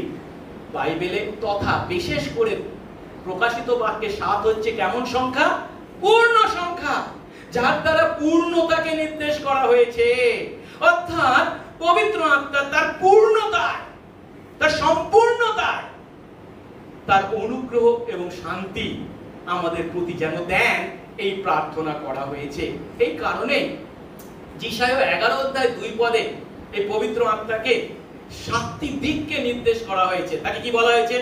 বাইবেলে তথা বিশেষ করে প্রকাশিত বাক্যে 7 হচ্ছে কেমন সংখ্যা? পূর্ণ সংখ্যা, যার দ্বারা পূর্ণতাকে নির্দেশ করা হয়েছে। অর্থাৎ পবিত্র আত্মা তার পূর্ণতায়, তার সম্পূর্ণতায় তার অনুগ্রহ এবং শান্তি আমাদের প্রতি যেন দেন, এই প্রার্থনা করা হয়েছে। এই কারণে যিশায়া 11 অধ্যায় 2 পদে এই পবিত্র আত্মাকে 7টি দিককে নির্দেশ করা হয়েছে। তাকে কি বলা হয়েছে?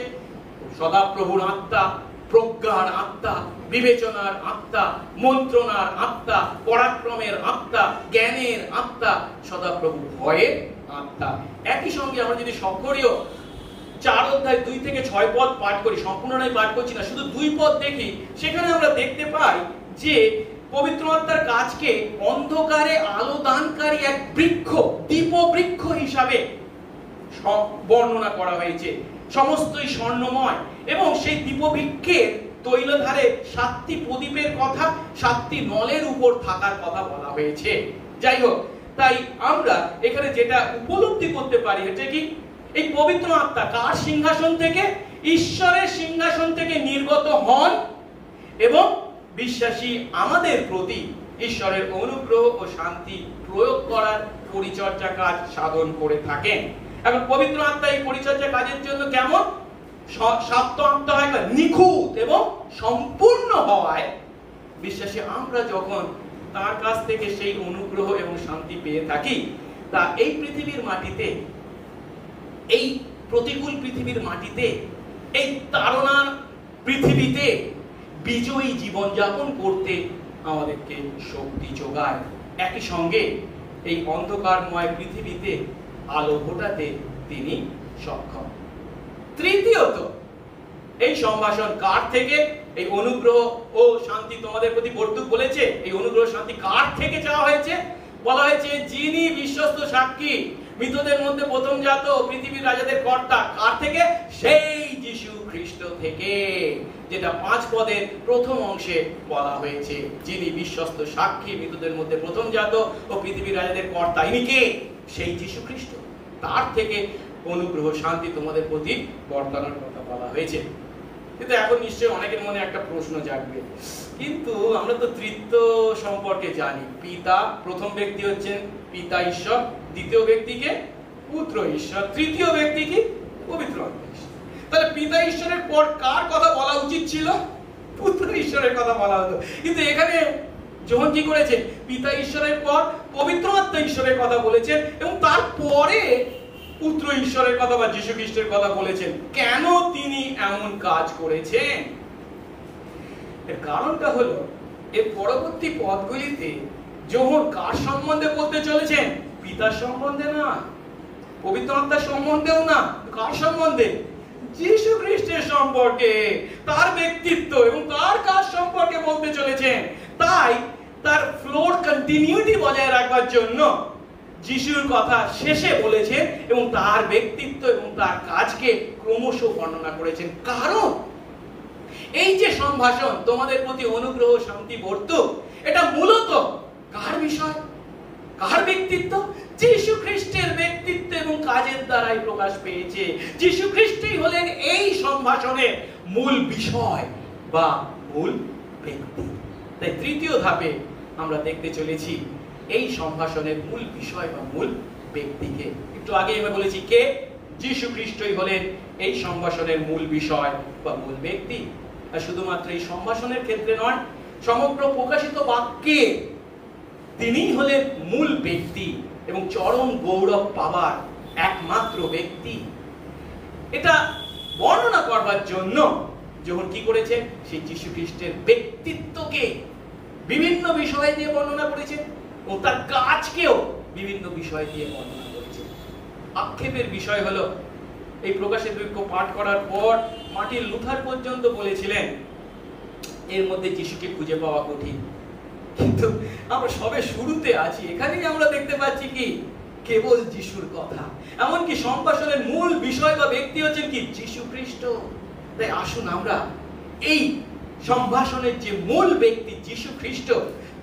সদাপ্রভুর আত্মা, প্রজ্ঞার আত্মা, বিবেচনার আত্মা, মন্ত্রণার আত্মা, পরাক্রমের আত্মা, জ্ঞানের আত্মা, সদাপ্রভু ভয়ের আত্মা। একই সঙ্গে আমরা যদি সক্রিয় 4 অধ্যায় 2 থেকে 6 পদ পাঠ করি, সম্পূর্ণ নয় পাঠ করছি না, শুধু 2 পদ দেখি, সেখানে আমরা দেখতে পাই যে পবিত্র আত্মার কাজকে অন্ধকারে আলো দানকারী এক বৃক্ষ, দীপবৃক্ষ হিসাবে বর্ণনা করা হয়েছে। সমস্তই স্বর্ণময় এবং সেই দীপবৃক্ষের তৈলধারে 7টি প্রদীপের কথা, 7টি নলের উপর থাকার কথা বলা হয়েছে। যাই হোক, তাই আমরা এখানে যেটা উপলব্ধি করতে পারি এটা কি, এই পবিত্র আত্মা কার সিংহাসন থেকে? ঈশ্বরের সিংহাসন থেকে নির্গত হন এবং বিশ্বাসী আমাদের প্রতি ঈশ্বরের অনুগ্রহ ও শান্তি প্রয়োগ করার পরিচর্যা কাজ সাধন করে থাকেন। এখন পবিত্র আত্মা এই পরিচর্যা কাজের জন্য কেমন? সপ্ত আত্মা হয় নিখুঁত এবং সম্পূর্ণ হওয়ায় বিশ্বাসী আমরা যখন তার কাছ থেকে সেই অনুগ্রহ এবং শান্তি পেয়ে থাকি, তা এই পৃথিবীর মাটিতে, এই প্রতিকূল পৃথিবীর মাটিতে, এই তাড়নার পৃথিবীতে বিজয়ী জীবন যাপন করতে আমাদেরকে শক্তি যোগায়। একই সঙ্গে এই অন্ধকারময় পৃথিবীতে আলো ফোটাতে তিনি সক্ষম। তৃতীয়ত, এই সম্ভাষণ কার থেকে? এই অনুগ্রহ ও শান্তি তোমাদের প্রতি বর্তুক বলেছে, এই অনুগ্রহ শান্তি কার থেকে চাওয়া হয়েছে? বলা হয়েছে যিনি বিশ্বস্ত সাক্ষী, মৃতদের মধ্যে প্রথমজাত, পৃথিবীর রাজাদের কর্তা। কার থেকে? সেই যিশু খ্রিস্ট থেকে, যেটা 5 পদের প্রথম অংশে বলা হয়েছে। যিনি বিশ্বস্ত সাক্ষী, মৃতদের মধ্যে প্রথমজাত ও পৃথিবীর রাজাদের কর্তা। ইনি কে? সেই যিশু খ্রিস্ট। তার থেকে অনুগ্রহ শান্তি তোমাদের প্রতি বর্তানোর কথা বলা হয়েছে। কিন্তু এখন নিশ্চয়ই অনেকের মনে একটা প্রশ্ন জাগবে, কিন্তু আমরা তো তৃত্ব সম্পর্কে জানি। পিতা, প্রথম ব্যক্তি হচ্ছেন পিতা ঈশ্বর, দ্বিতীয় ব্যক্তিকে পুত্র ঈশ্বর, তৃতীয় ব্যক্তি কি? পবিত্র আত্মা ঈশ্বর। তাহলে পিতা ঈশ্বরের পর কার কথা বলা উচিত ছিল? পুত্র ঈশ্বরের কথা বলা হতো। কিন্তু এখানে যখন কি করেছেন, পিতা ঈশ্বরের পর পবিত্র আত্মা ঈশ্বরের কথা বলেছেন এবং তারপরে পুত্র ঈশ্বরের কথা বা যীশু খ্রিস্টের কথা বলেছেন। কেন তিনি এমন কাজ করেছেন? এর কারণটা হলো এর পরবর্তী পদগুলিতে যখন কার সম্বন্ধে বলতে চলেছেন? পিতার সম্বন্ধে না, পবিত্র আত্মার সম্বন্ধেও না, কার সম্বন্ধে? যীশু খ্রিস্টের সম্পর্কে, তার ব্যক্তিত্ব এবং তার কাজ সম্পর্কে বলতে চলেছেন। তাই তার ফ্লোর কন্টিনিউটি বজায় রাখবার জন্য যিশুর কথা শেষে বলেছেন এবং তার ব্যক্তিত্ব এবং তার কাজকে ক্রমশ বর্ণনা করেছেন। কারণ এই যে সম্ভাষণ তোমাদের প্রতি অনুগ্রহ শান্তি বর্তুক, এটা মূলত কার বিষয়, কার ব্যক্তিত্ব? যীশু খ্রিস্টের ব্যক্তিত্ব এবং কাজের দ্বারাই প্রকাশ পেয়েছে। যীশু খ্রিস্টই হলেন এই সম্ভাষণের মূল বিষয় বা মূল ব্যক্তি। তাই তৃতীয় ধাপে আমরা দেখতে চলেছি এই সম্ভাষণের মূল বিষয় বা মূল ব্যক্তিকে। একটু আগে আমি বলেছি কে? যীশু খ্রিস্টই হলেন এই সম্ভাষণের মূল বিষয় বা মূল ব্যক্তি। আর শুধুমাত্র এই সম্ভাষণের ক্ষেত্রে নয়, সমগ্র প্রকাশিত বাক্যে তিনিই হলেন মূল ব্যক্তি এবং চরম গৌরব পাবার একমাত্র ব্যক্তি। এটা বর্ণনা করবার জন্য যখন কি করেছেন, সেই যীশু খ্রিস্টের ব্যক্তিত্বকে বিভিন্ন বিষয় দিয়ে বর্ণনা করেছেন ও তার কাজকেও বিভিন্ন বিষয় দিয়ে বর্ণনা করেছেন। আক্ষেপের বিষয় হলো এই প্রকাশিত বাক্য পাঠ করার পর মার্টিন লুথার পর্যন্ত বলেছিলেন এর মধ্যে যিশুকে খুঁজে পাওয়া কঠিন। কিন্তু আমরা সবে শুরুতে আছি, এখানেই আমরা দেখতে পাচ্ছি কি কেবল যিশুর কথা। এমনকি সম্ভাষণের মূল বিষয় বা ব্যক্তি হচ্ছেন কি যীশু খ্রিস্ট। তাই আসুন আমরা এই সম্ভাষণের যে মূল ব্যক্তি যীশু খ্রিস্ট,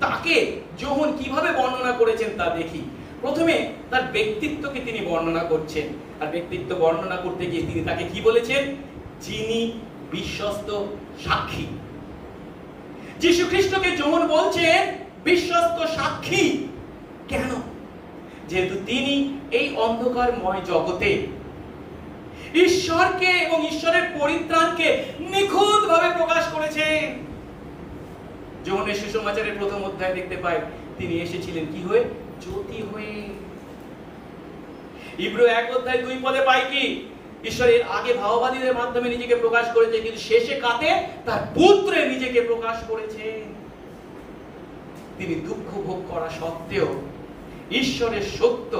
তাকে যখন কিভাবে বর্ণনা করেছেন তা দেখি। প্রথমে তার ব্যক্তিত্বকে তিনি বর্ণনা করছেন, আর ব্যক্তিত্ব বর্ণনা করতে গিয়ে তিনি তাকে কি বলেছেন? যিনি বিশ্বস্ত সাক্ষী। যীশু খ্রিস্টকে যখন বলছেন বিশ্বস্ত সাক্ষী, কেন? যেহেতু তিনি এই অন্ধকারময় জগতে ঈশ্বরকে এবং ঈশ্বরের পরিত্রাণকে নিখুঁতভাবে প্রকাশ করেছেন। যোহনের সুসমাচারের প্রথম অধ্যায় দেখতে পাই তিনি এসেছিলেন কি হয়ে? জ্যোতি হয়ে। ইব্রু 1 অধ্যায় 2 পদে পাই কি ঈশ্বরের আগে ভাববাদীদের মাধ্যমে নিজেকে প্রকাশ করেছে, কিন্তু শেষে কাতে? তার পুত্রে নিজেকে প্রকাশ করেছেন। তিনি দুঃখ ভোগ করা সত্ত্বেও ঈশ্বরের সত্য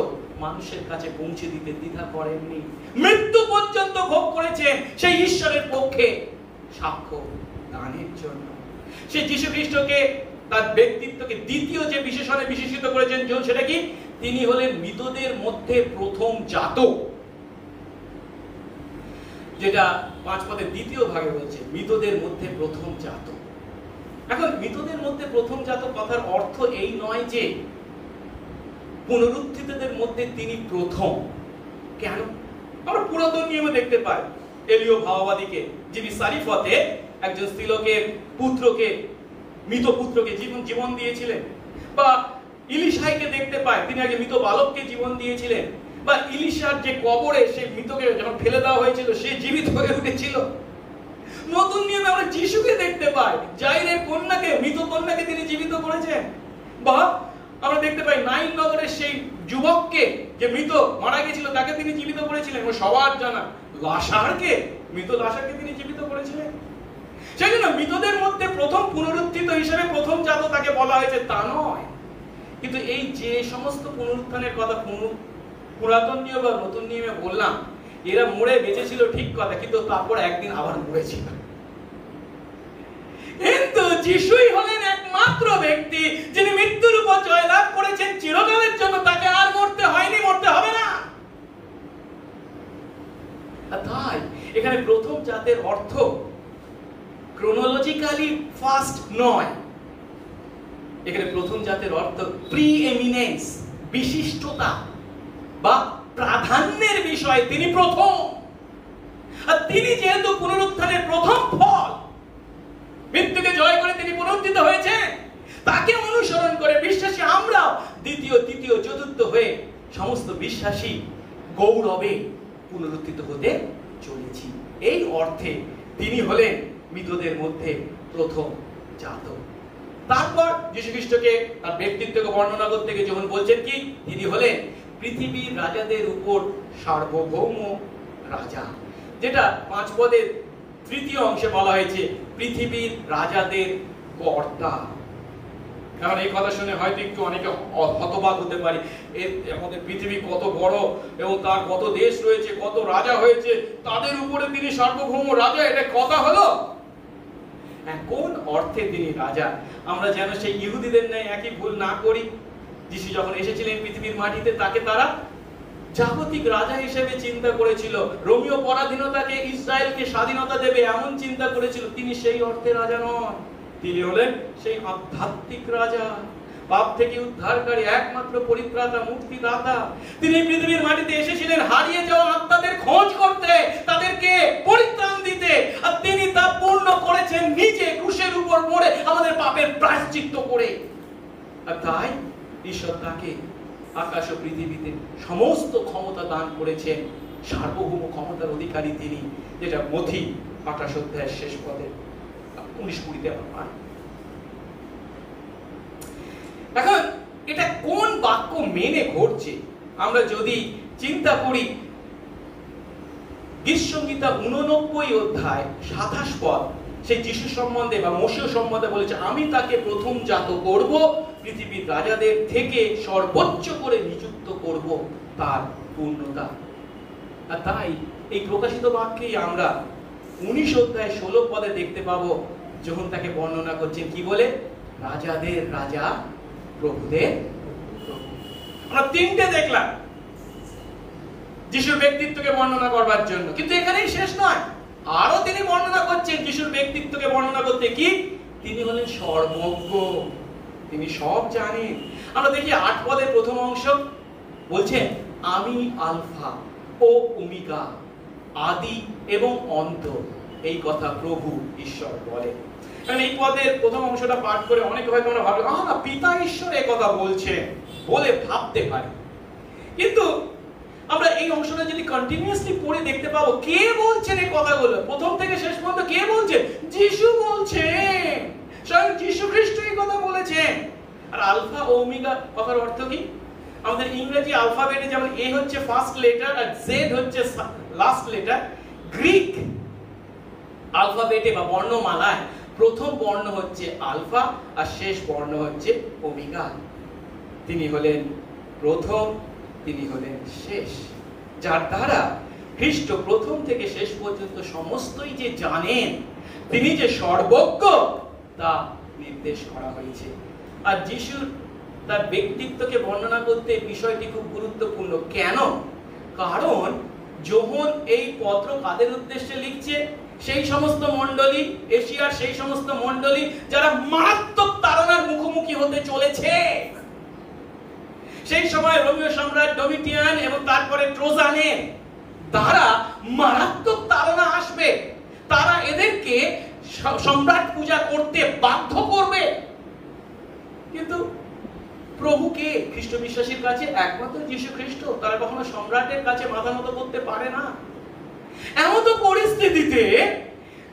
মানুষের কাছে পৌঁছে দিতে দ্বিধা করেননি। মৃত্যু পর্যন্ত ভোগ করেছেন সেই ঈশ্বরের পক্ষে সাক্ষ্য দানের জন্য। সেই যীশু খ্রিস্টকে তার ব্যক্তিত্বকে দ্বিতীয় যে বিশেষণে বিশেষিত করেছেন, সেটা কি? তিনি হলেন মৃতদের মধ্যে প্রথম জাত। যেটা 5 পদের দ্বিতীয় ভাগে বলছে মৃতদের মধ্যে প্রথম জাত। এখন মৃতদের মধ্যে প্রথম জাত কথার অর্থ এই নয় যে পুনরুত্থিতদের মধ্যে তিনি প্রথম। কেন? আমরা পুরাতন নিয়মে দেখতে পাই এলিও ভাববাদীকে, যিনি সারিফতে একজন স্ত্রীলোকের পুত্রকে, মৃত পুত্রকে জীবন দিয়েছিলেন। বা ইলিশাইকে দেখতে পাই, তিনি আগে মৃত বালককে জীবন দিয়েছিলেন। বা ইলিশার যে কবরে সেই মৃতকে যখন ফেলে দেওয়া হয়েছিল সে জীবিত হয়ে উঠেছিল। নতুন নিয়মে আমরা যিশুকে দেখতে পাই, যাইরের কন্যাকে, মৃত কন্যাকে তিনি জীবিত করেছেন। বা আমরা দেখতে পাই নাইন নগরের সেই যুবককে যে মৃত মারা গেছিল তাকে তিনি জীবিত করেছিলেন। সবার জানা লাসারকে, মৃত লাসারকে তিনি জীবিত করেছিলেন। সেই জন্য মৃতদের মধ্যে প্রথম পুনরুত্থিত হিসেবে প্রথম জাত তাকে বলা হয়েছে তা নয়। কিন্তু এই যে সমস্ত পুনরুত্থানের কথা পুরাতন নিয়ম বা নতুন নিয়মে বললাম, এরা মরে বেঁচেছিল ঠিক কথা, কিন্তু তারপর একদিন আবার মরেছিল। কিন্তু যিশুই হলেন একমাত্র ব্যক্তি যিনি মৃত্যুর উপর জয়লাভ করেছেন চিরকালের জন্য। তাকে আর মরতে হয়নি, মরতে হবে না। তাই এখানে প্রথম জাতের অর্থ ক্রোনোলজিক্যালি ফার্স্ট নয়। এখানে প্রথম জাতের অর্থ প্রিএমিনেন্স, বিশিষ্টতা বা প্রাধান্যের বিষয়। তিনি প্রথম। আর তিনি যেহেতু পুনরুত্থানের প্রথম ফল, মৃত্যুকে জয় করে তিনি পুনরুত্থিত হয়েছেন, তাকে অনুসরণ করে বিশ্বাসী আমরাও দ্বিতীয়, তৃতীয়, চতুর্থ হয়ে সমস্ত বিশ্বাসী গৌরবে পুনরুত্থিত হতে চলেছি। এই অর্থে তিনি হলেন মৃতদের মধ্যে প্রথম জাত। তারপর যীশু খ্রিস্টকে তার ব্যক্তিত্বকে বর্ণনা করতে গিয়ে যখন বলছেন কি তিনি হলেন পৃথিবীর রাজাদের উপর সার্বভৌম রাজা, যেটা 5 পদের তৃতীয় অংশে বলা হয়েছে পৃথিবীর রাজাদের কর্তা। কারণ এই কথা শুনে হয়তো একটু অনেকে হতবাক হতে পারে, আমাদের পৃথিবী কত বড় এবং তার কত দেশ রয়েছে, কত রাজা হয়েছে, তাদের উপরে তিনি সার্বভৌম রাজা, এটা কথা হলো? কোন অর্থে তিনি রাজা? আমরা যেন সেই ইহুদিদের ন্যায় একই ভুল না করি। যিশু যখন এসেছিলেন পৃথিবীর মাটিতে তাকে তারা জাগতিক রাজা হিসেবে চিন্তা করেছিল, রোমীয় পরাধীনতাকে ইসরায়েলকে স্বাধীনতা দেবে এমন চিন্তা করেছিল। তিনি সেই অর্থে রাজা নন, তিনি হলেন সেই আধ্যাত্মিক রাজা, পাপ থেকে উদ্ধারকারী, একমাত্র পরিত্রাতা, মুক্তিদাতা। তিনি পৃথিবীর মাটিতে এসেছিলেন হারিয়ে যাওয়া আত্মাদের খোঁজ করতে, তাদেরকে পরিত্রাণ দিতে, আর তিনি তা পূর্ণ করেছেন নিজে ক্রুশের উপর মরে আমাদের পাপের প্রায়শ্চিত্ত করে। আর তাই ঈশ্বর তাকে আকাশ ও পৃথিবীতে সমস্ত ক্ষমতা দান করেছেন, সার্বভৌম ক্ষমতার অধিকারী তিনি, যেটা মথি 28 অধ্যায়ের শেষ পদে 19-20 আমরা পাই। এখন এটা কোন বাক্য মেনে ঘটছে? আমরা যদি চিন্তা করি গীতসংহিতা 89 অধ্যায় 27 পদ, সেই যিশু সম্বন্ধে বা মশীয় সম্বন্ধে বলেছে, আমি তাকে প্রথম জাত করব, পৃথিবীর রাজাদের থেকে সর্বোচ্চ করে নিযুক্ত করব তার পূর্ণতা। আর তাই এই প্রকাশিত বাক্যেই আমরা 19 অধ্যায় 16 পদে দেখতে পাবো যখন তাকে বর্ণনা করছেন কি বলে, রাজাদের রাজা, প্রভুদের প্রভু। আমরা 3টে দেখলাম যিশুর ব্যক্তিত্বকে বর্ণনা করবার জন্য, কিন্তু এখানেই শেষ নয়, আরো তিনি বর্ণনা করছেন যিশুর ব্যক্তিত্বকে বর্ণনা করতে কি তিনি হলেন সর্বজ্ঞ, তিনি সব জানেন। আমরা দেখি 8 পদের প্রথম অংশ বলছেন, আমি আলফা ও ওমেগা, আদি এবং অন্ত, এই কথা প্রভু ঈশ্বর বলেন। কারণ এই পদের প্রথম অংশটা পাঠ করে অনেকে হয়তো আমরা ভাবি না পিতা ঈশ্বর এই কথা বলছে বলে ভাবতে পারি, কিন্তু আমরা এই অংশটা যদি কন্টিনিউয়াসলি পড়ে দেখতে পাবো কে বলছেন এই কথাগুলো, প্রথম থেকে শেষ পর্যন্ত কে বলছেন? যিশু বলছেন, স্বয়ং যিশু খ্রিস্ট এই কথা বলেছেন। আর আলফা ও ওমেগা কথার অর্থ কি? আমাদের ইংরেজি অ্যালফাবেটে যেমন এ হচ্ছে ফার্স্ট লেটার আর জেড হচ্ছে লাস্ট লেটার, গ্রিক অ্যালফাবেটে বা বর্ণমালায় প্রথম বর্ণ হচ্ছে আলফা আর শেষ বর্ণ হচ্ছে ওমেগা। তিনি হলেন প্রথম, তিনি হলেন শেষ, যার দ্বারা খ্রিস্ট প্রথম থেকে শেষ পর্যন্ত সমস্তই যে জানেন, তিনি যে সর্বজ্ঞ তা নির্দেশ করা হয়েছে। আর যিশুর তার ব্যক্তিত্বকে বর্ণনা করতে বিষয়টি খুব গুরুত্বপূর্ণ। কেন? কারণ যোহন এই পত্র কাদের উদ্দেশ্যে লিখছে? সেই সমস্ত মণ্ডলী, এশিয়ার সেই সমস্ত মণ্ডলী যারা মারাত্মক তাড়নার মুখোমুখি হতে চলেছে। সেই সময় রোমীয় সম্রাট ডোমিটিয়ান এবং তারপরে ট্রোজানের দ্বারা মারাত্মক তাড়না আসবে, তারা এদেরকে সম্রাট পূজা করতে বাধ্য করবে। কিন্তু প্রভুকে খ্রিস্ট বিশ্বাসীর কাছে একমাত্র যীশু খ্রিস্ট, তারা কখনো সম্রাটের কাছে মাথা নত করতে পারে না। এমন তো পরিস্থিতিতে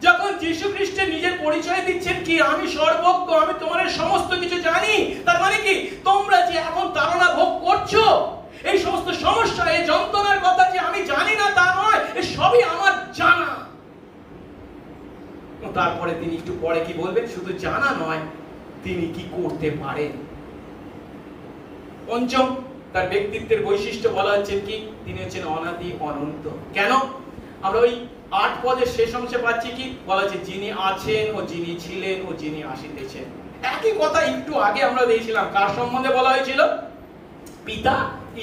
যখন যীশু খ্রিস্ট নিজের পরিচয় দিচ্ছেন কি আমি সর্বজ্ঞ, আমি তোমাদের সমস্ত কিছু জানি, তার মানে কি তোমরা যে এখন তাড়না ভোগ করছো, এই সমস্ত সমস্যা, এই যন্ত্রণার কথা যে আমি জানি না তা নয়, এই সবই আমার জানা। তারপরে তিনি একটু পরে কি বলবেন? শুধু জানা নয়, তিনি কি করতে পারেন। পঞ্চম তার ব্যক্তিত্বের বৈশিষ্ট্য বলা হচ্ছে কি তিনি হচ্ছেন অনাদি অনন্ত। কেন? আমরা ওই 8 পদের শেষ অংশে পাচ্ছি কি বলা হচ্ছে, যিনি আছেন ও যিনি ছিলেন ও যিনি আসিতেছেন। একই কথা একটু আগে আমরা দেখছিলাম, কার সম্বন্ধে বলা হয়েছিল? পিতা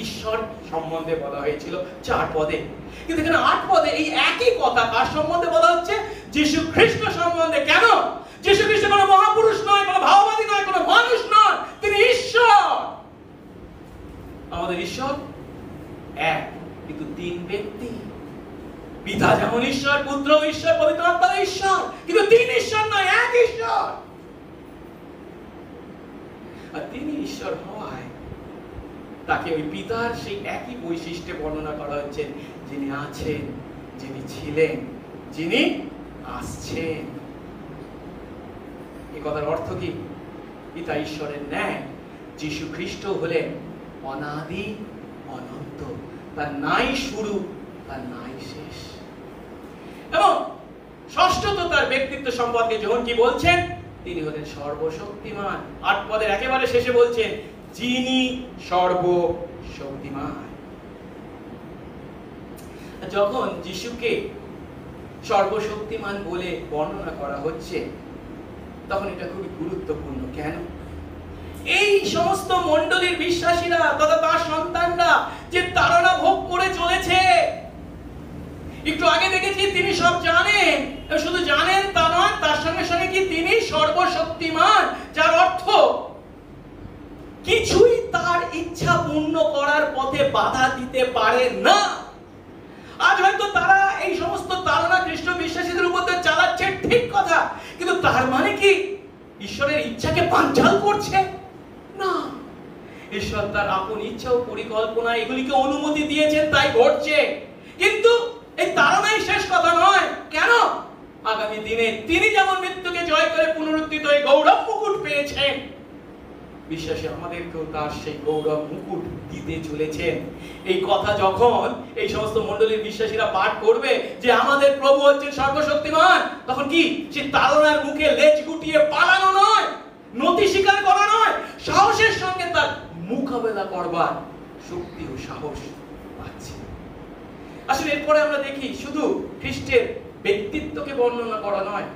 ঈশ্বর সম্বন্ধে বলা হয়েছিল 4 পদে, কিন্তু এখানে 8 পদে এই একই কথা কার সম্বন্ধে বলা হচ্ছে? যীশু খ্রিস্ট সম্বন্ধে। কেন? যীশু খ্রিস্ট কোনো মহাপুরুষ নয়, কোনো ভাববাদী নয়, কোনো মানুষ নয়, তিনি ঈশ্বর। আমাদের ঈশ্বর এক, কিন্তু 3 ব্যক্তি। পিতা যেমন ঈশ্বর, পুত্র ঈশ্বর, পবিত্র আত্মা ঈশ্বর, কিন্তু 3 ঈশ্বর নয়, এক ঈশ্বর। আর তিনি ঈশ্বর হওয়ায় তাকে ওই পিতার সেই একই বৈশিষ্ট্যে বর্ণনা করা হচ্ছে, যিনি আছেন, যিনি ছিলেন, যিনি আসছেন। এই কথার অর্থ কি? পিতা ঈশ্বরের ন্যায় যীশু খ্রিস্ট হলেন অনাদি অনন্ত, তার নাই শুরু, তার নাই শেষ। এবং ষষ্ঠত তার ব্যক্তিত্ব সম্পর্কে যখন কি বলছেন, তিনি হলেন সর্বশক্তিমান। 8 পদের একেবারে শেষে বলছেন, যিনি সর্বশক্তিমান। যখন যিশুকে সর্বশক্তিমান বলে বর্ণনা করা হচ্ছে, তখন এটা খুবই গুরুত্বপূর্ণ। কেন? এই সমস্ত মণ্ডলীর বিশ্বাসীরা তথা তার সন্তানরা যে তাড়না ভোগ করে চলেছে, একটু আগে দেখেছি তিনি সব জানেন, শুধু জানেন তা নয়, তার সঙ্গে সঙ্গে কি তিনি সর্বশক্তিমান, যার অর্থ কিছুই তার ইচ্ছা পূর্ণ করার পথে বাধা দিতে পারে না। আজ হয়তো তারা এই সমস্ত তাড়না খ্রিস্ট বিশ্বাসীদের উপর চালাচ্ছে, ঠিক কথা, কিন্তু তার মানে কি ঈশ্বরের ইচ্ছাকে বানচাল করছে? না, ঈশ্বর তার আপন ইচ্ছা ও পরিকল্পনা এগুলিকে অনুমতি দিয়েছেন, তাই ঘটছে। কিন্তু এই তাড়নাই শেষ কথা নয়। কেন? আগামী দিনে তিনি যেমন মৃত্যুকে জয় করে পুনরুত্থিত হয়ে গৌরব মুকুট পেয়েছেন, বিশ্বাসী আমাদেরকেও তার সেই গৌরব মুকুট দিতে চলেছেন। এই কথা যখন এই সমস্ত মণ্ডলীর বিশ্বাসীরা পাঠ করবে যে আমাদের প্রভু হচ্ছেন সর্বশক্তিমান, তখন কি সে তাড়নার মুখে লেজ গুটিয়ে পালানো নয়, নতি স্বীকার করা নয়, সাহসের সঙ্গে তার মোকাবেলা করবার শক্তি ও সাহস পাচ্ছে। আসলে এরপরে আমরা দেখি শুধু খ্রিস্টের ব্যক্তিত্বকে বর্ণনা করা নয়,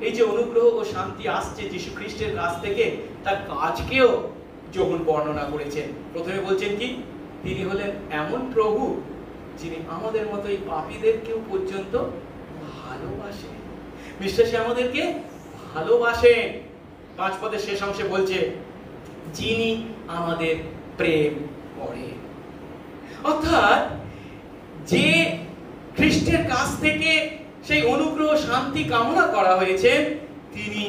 এই যে অনুগ্রহ ও শান্তি আসছে যীশু খ্রিস্টের কাছ থেকে, তার কাজকেও যখন বর্ণনা করেছেন। প্রথমে বলছেন কি, তিনি হলেন এমন প্রভু যিনি আমাদের মতো এই পাপীদেরকেও পর্যন্ত ভালোবাসেন। বিশ্বাসী আমাদেরকে ভালোবাসেন। 5 পদের শেষ অংশে বলছে, যিনি আমাদের প্রেম করেন। অর্থাৎ যে খ্রিস্টের কাছ থেকে সেই অনুগ্রহ শান্তি কামনা করা হয়েছে, তিনি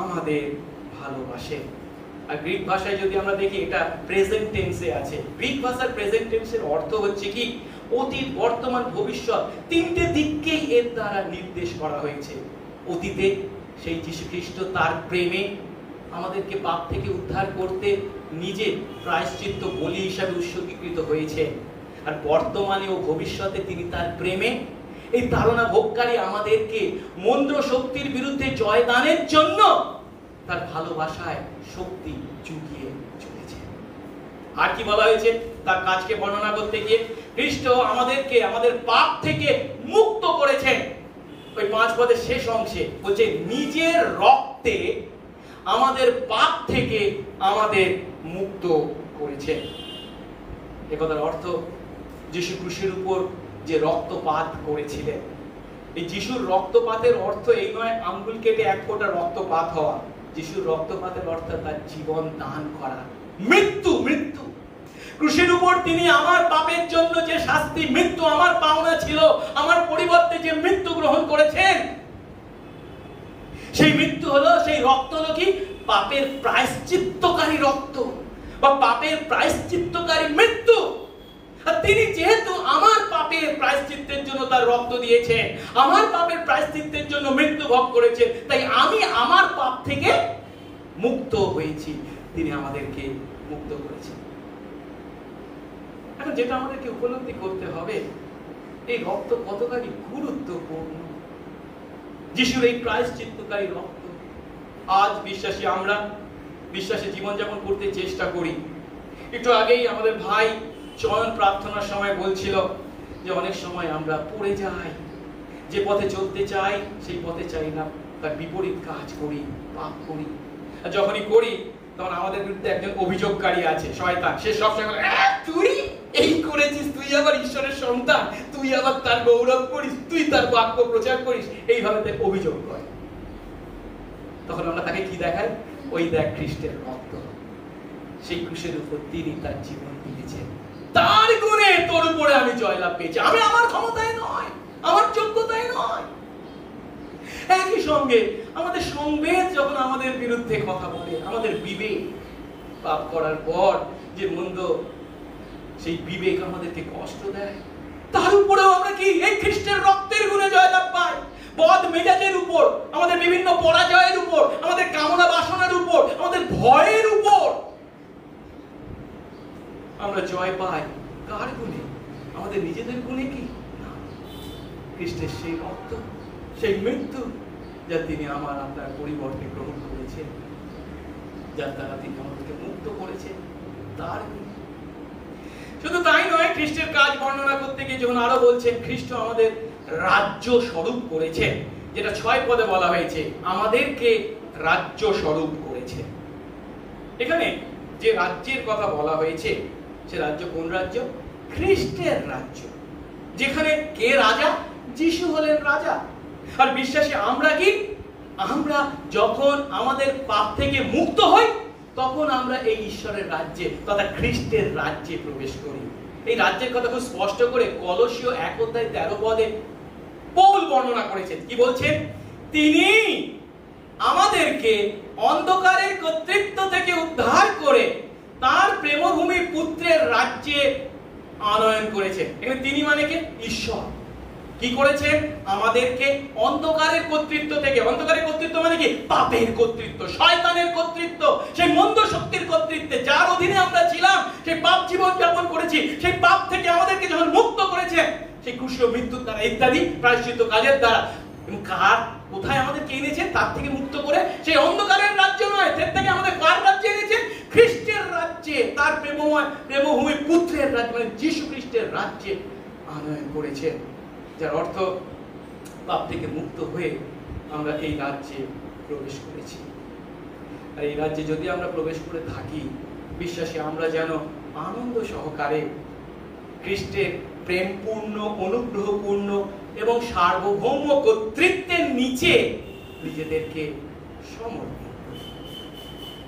আমাদের ভালোবাসেন। আর গ্রিক ভাষায় যদি আমরা দেখি, এটা প্রেজেন্ট টেন্সে আছে। গ্রিক ভাষার প্রেজেন্ট টেন্সের অর্থ হচ্ছে কি, অতীত, বর্তমান, ভবিষ্যৎ, তিনটে দিককেই এর দ্বারা নির্দেশ করা হয়েছে। অতীতে সেই যীশু খ্রিস্ট তার প্রেমে আমাদেরকে পাপ থেকে উদ্ধার করতে নিজে প্রায়শ্চিত্ত বলি হিসাবে উৎসর্গীকৃত হয়েছে। আর বর্তমানে ও ভবিষ্যতে তিনি তার প্রেমে এই তাড়না ভোগকারী আমাদেরকে মন্দ শক্তির বিরুদ্ধে জয়দানের জন্য তার ভালোবাসায় শক্তি জুগিয়ে চলেছে। আর কি বলা হয়েছে তার কাজকে বর্ণনা করতে গিয়ে, খ্রিস্ট আমাদেরকে আমাদের পাপ থেকে মুক্ত করেছেন। ওই 5 পদের শেষ অংশে বলছে, নিজের রক্তে আমাদের পাপ থেকে আমাদের মুক্ত করেছেন। একথার অর্থ, যীশু ক্রুশের উপর যে রক্তপাত করেছিলেন, এই যিশুর রক্তপাতের অর্থ এই নয় আঙ্গুল কেটে 1 ফোঁটা রক্তপাত হওয়া। যিশুর রক্তপাতের অর্থ তার জীবন দান করা, মৃত্যু। মৃত্যু ক্রুশের উপর তিনি আমার পাপের জন্য যে শাস্তি, মৃত্যু আমার পাওনা ছিল, আমার পরিবর্তে যে মৃত্যু গ্রহণ করেছেন, সেই মৃত্যু হলো, সেই রক্ত হলো কি, পাপের প্রায়শ্চিত্তকারী রক্ত বা পাপের প্রায়শ্চিত্তকারী মৃত্যু। আর তিনি যেহেতু আমার পাপের প্রায়শ্চিত্তের জন্য তার রক্ত দিয়েছেন, আমার পাপের প্রায়শ্চিত্তের জন্য মৃত্যু ভোগ করেছেন, তাই আমি আমার পাপ থেকে মুক্ত হয়েছি, তিনি আমাদেরকে মুক্ত করেছেন। এখন যেটা আমাদেরকে উপলব্ধি করতে হবে, এই রক্ত কতখানি গুরুত্বপূর্ণ। যিশুর এই প্রায়শ্চিত্তকারী রক্ত, আজ বিশ্বাসী আমরা বিশ্বাসে জীবনযাপন করতে চেষ্টা করি। একটু আগেই আমাদের ভাই চয়ন প্রার্থনার সময় বলছিল যে অনেক সময় আমরা পড়ে যাই, যে পথে চলতে চাই সেই পথে চাই না, তার বিপরীত কাজ করি, পাপ করি। আর যখনই করি তখন আমাদের বিরুদ্ধে একজন অভিযোগকারী আছে, শয়তান। সে সবসময় তুই এই করেছিস, তুই আবার ঈশ্বরের সন্তান, তুই আবার তার গৌরব করিস, তুই তার বাক্য প্রচার করিস, এইভাবে তার অভিযোগ করে। তখন আমরা তাকে কি দেখাই? ওই দেখ খ্রিস্টের রক্ত, সেই ক্রুশের উপর তিনি তার জীবন দিয়েছেন, তার গুণে তোর উপরে আমি জয়লাভ পেয়েছি, আমি আমার ক্ষমতায় নয়, আমার যোগ্যতায় নয়। একই সঙ্গে আমাদের সংবেদ যখন আমাদের বিরুদ্ধে কথা বলে, আমাদের বিবেক পাপ করার পর যে মন্দ সেই বিবেক আমাদেরকে কষ্ট দেয়। তার উপরেও আমরা কি এই খ্রিস্টের রক্তের গুণে জয়লাভ পাই। বদ মেজাজের উপর, আমাদের বিভিন্ন পরাজয়ের উপর, আমাদের কামনা বাসনার উপর, আমাদের ভয়ের উপর আমরা জয় পাই। কার গুণে? আমাদের নিজেদের গুণে কি? না, খ্রিস্টের সেই রক্ত, সেই মৃত্যু যা তিনি আমার আপনার পরিবর্তে গ্রহণ করেছেন, যার দ্বারা তিনি আমাদেরকে মুক্ত করেছেন, তার গুণে। শুধু তাই নয়, খ্রিস্টের কাজ বর্ণনা করতে গিয়ে যখন আরো বলছেন খ্রিস্ট আমাদের রাজ্য স্বরূপ করেছেন, যেটা 6 পদে বলা হয়েছে, আমাদেরকে রাজ্য স্বরূপ করেছে। এখানে যে রাজ্যের কথা বলা হয়েছে, সে রাজ্য কোন রাজ্য? খ্রিস্টের রাজ্য, যেখানে কে রাজা? যিশু হলেন রাজা। আর বিশ্বাসী আমরা কি? আমরা যখন আমাদের পাপ থেকে মুক্ত হই, তখন আমরা এই ঈশ্বরের রাজ্যে তথা খ্রিস্টের রাজ্যে প্রবেশ করি। এই রাজ্যের কথা খুব স্পষ্ট করে কলসীয় 1:13 পৌল বর্ণনা করেছেন। কি বলছেন? তিনি আমাদেরকে অন্ধকারের কর্তৃত্ব থেকে উদ্ধার করে তার প্রেমভূমি পুত্রের রাজ্যে আনয়ন করেছেন। এখানে তিনি মানে কে? ঈশ্বর। কি করেছেন? আমাদেরকে অন্ধকারের কর্তৃত্ব থেকে, অন্ধকারের কর্তৃত্ব মানে কি? পাপের কর্তৃত্ব, শয়তানের কর্তৃত্ব, সেই মন্দ শক্তির কর্তৃত্বে যার অধীনে আমরা ছিলাম, সেই পাপ জীবন যাপন করেছি, সেই পাপ থেকে আমাদেরকে যখন মুক্ত করেছেন, সেই ক্রুশীয় মৃত্যুর দ্বারা ইত্যাদি প্রায়শ্চিত্ত কাজের দ্বারা, এবং কার কোথায় আমাদেরকে এনেছেন? তার থেকে মুক্ত করে সেই অন্ধকারের রাজ্য নয়, এর থেকে আমাদের কার রাজ্যে এনেছেন? খ্রিস্টের রাজ্যে, তার প্রেমভূমি পুত্রের রাজ্য, মানে যীশু খ্রিস্টের রাজ্যে আনয়ন করেছেন। যার অর্থ পাপ থেকে মুক্ত হয়ে আমরা এই রাজ্যে প্রবেশ করেছি। আর এই রাজ্যে যদি আমরা প্রবেশ করে থাকি, বিশ্বাসী আমরা যেন আনন্দ সহকারে খ্রিস্টের প্রেমপূর্ণ, অনুগ্রহপূর্ণ এবং সার্বভৌম কর্তৃত্বের নিচে নিজেদেরকে সমর্পণ করি,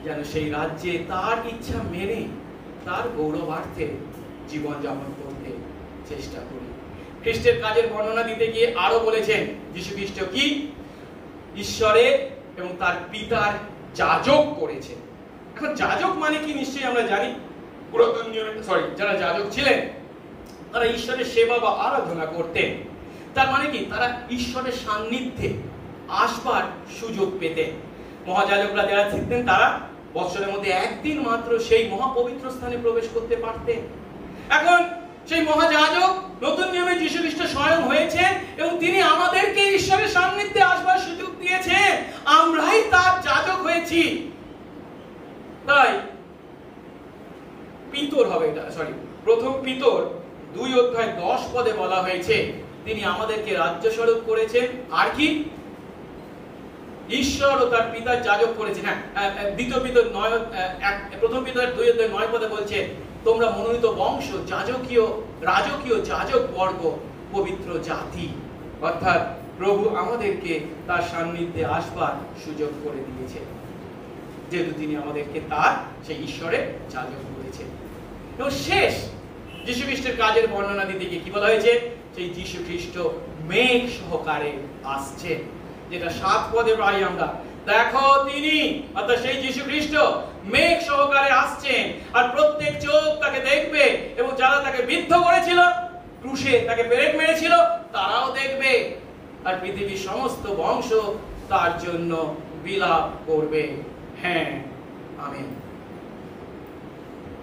যেন সেই রাজ্যে তার ইচ্ছা মেনে তার গৌরবার্থে জীবনযাপন করতে চেষ্টা করি। খ্রিস্টের কাজের বর্ণনা দিতে গিয়ে আরো বলেছেন যীশু খ্রিস্ট কি? ঈশ্বরের এবং তার পিতার যাজক করেছেন। এখন যাজক মানে কি নিশ্চয়ই আমরা জানি। পুরাতন নিয়মে যারা যাজক ছিলেন তারা ঈশ্বরের সেবা বা আরাধনা করতেন। তার মানে কি? তারা ঈশ্বরের সান্নিধ্যে আসবার সুযোগ পেতেন। মহাযাজকরা যারা থাকতেন তারা বছরের মধ্যে একদিন মাত্র সেই মহাপবিত্র স্থানে প্রবেশ করতে পারতেন। এখন সেই মহাযাজক নতুন নিয়মে যীশু খ্রিস্ট স্বয়ং হয়েছেন এবং তিনি আমাদেরকে ঈশ্বরের সান্নিধ্যে আসবার সুযোগ দিয়েছেন। আমরাই তার যাজক হয়েছি। তাই পিতর হবে এটা, প্রথম পিতর 2:10 বলা হয়েছে তিনি আমাদেরকে রাজ্য স্বরূপ করেছেন। আর কি? ঈশ্বর ও তার পিতার যাজক করেছেন। হ্যাঁ, দ্বিতীয় পিতর 9, প্রথম পিতর 2:9 বলছে তোমরা মনোনীত বংশ, রাজকীয় যাজক বর্গ, পবিত্র জাতি। অর্থাৎ প্রভু আমাদেরকে তার সান্নিধ্যে আসবার সুযোগ করে দিয়েছেন, যেহেতু তিনি আমাদেরকে তার সেই ঈশ্বরের যাজক করেছেন। এবং শেষ যীশু খ্রিস্টের কাজের বর্ণনা দিতে গিয়ে কি বলা হয়েছে? সেই যীশু খ্রিস্ট মেঘ সহকারে আসছেন, যেটা 7 পদে পাই আমরা। দেখো তিনি, অর্থাৎ সেই যীশু খ্রিস্ট মেঘ সহকারে আসছেন, আর প্রত্যেক চোখ তাকে দেখবে, এবং যারা তাকে বিদ্ধ করেছিল, ক্রুশে তাকে পেরেক মেরেছিল, তারাও দেখবে, আর পৃথিবীর সমস্ত বংশ তার জন্য বিলাপ করবে। হ্যাঁ, আমেন।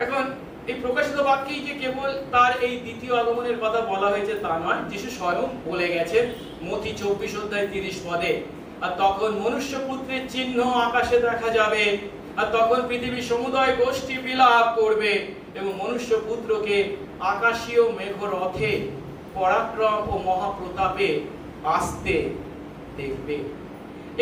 এখন এই প্রকাশিত বাক্যেই যে কেবল তার এই দ্বিতীয় আগমনের কথা বলা হয়েছে তা নয়, যিশু স্বয়ং বলে গেছেন মথি 24:30 আর তখন মনুষ্যপুত্রের চিহ্ন আকাশে দেখা যাবে, আর তখন পৃথিবীর সমুদয় গোষ্ঠী বিলাপ করবে এবং মনুষ্যপুত্রকে আকাশীয় মেঘরথে পরাক্রম ও মহাপ্রতাপে আসতে দেখবে।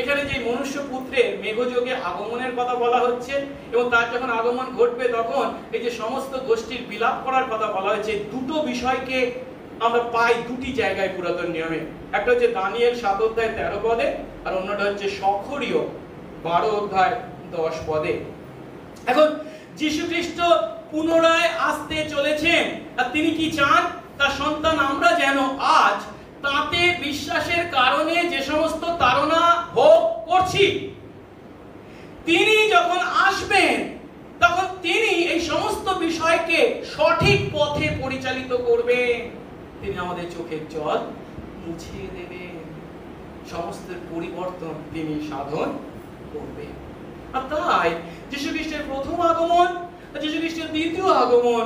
এখানে যে মনুষ্যপুত্রের মেঘযোগে আগমনের কথা বলা হচ্ছে এবং তার যখন আগমন ঘটবে তখন এই যে সমস্ত গোষ্ঠীর বিলাপ করার কথা বলা হয়েছে, দুটো বিষয়কে আমরা পাই দুটি জায়গায় পুরাতন নিয়মে। একটা হচ্ছে দানিয়েল 7:13 আর অন্যটা হচ্ছে সখরীয় 12:10। এখন যীশু খ্রিস্ট পুনরায় আসতে চলেছেন, আর তিনি কি চান? তার সন্তান আমরা যেন আজ তাতে বিশ্বাসের কারণে যে সমস্ত তাড়না ভোগ করছি, তিনি যখন আসবেন তখন তিনি এই সমস্ত বিষয় সবাইকে সঠিক পথে পরিচালিত করবেন। তিনি আমাদের চোখের জল মুছিয়ে দেবেন, সমস্ত পরিবর্তন তিনি সাধন করবেন। আর তাই যীশু খ্রিস্টের প্রথম আগমন আর যীশু খ্রিস্টের দ্বিতীয় আগমন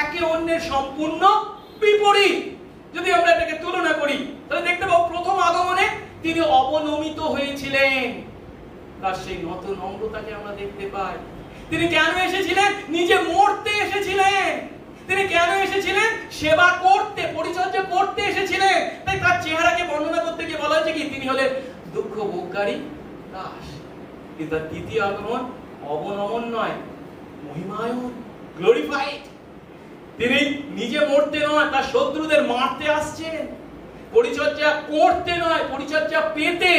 একে অন্যের সম্পূর্ণ বিপরীত। যদি আমরা এটাকে তুলনা করি তাহলে দেখতে পাবো প্রথম আগমনে তিনি অবনমিত হয়েছিলেন, তার সেই নত নম্রতাকে আমরা দেখতে পাই। তিনি কেন এসেছিলেন? নিজে মরতে এসেছিলেন। তিনি কেন এসেছিলেন? সেবা করতে, পরিচর্যা করতে এসেছিলেন। তাই তার চেহারাকে বর্ণনা করতে গিয়ে বলা হয়েছে কি তিনি হলেন দুঃখ ভোগকারী দাস। কিন্তু তার দ্বিতীয় আগমন অবনমন নয়, মহিমায়ন, গ্লোরিফাইড। তিনি নিজে মরতে নয়, তার শত্রুদের মারতে আসছেন। পরিচর্যা করতে নয়, পরিচর্যা পেতে।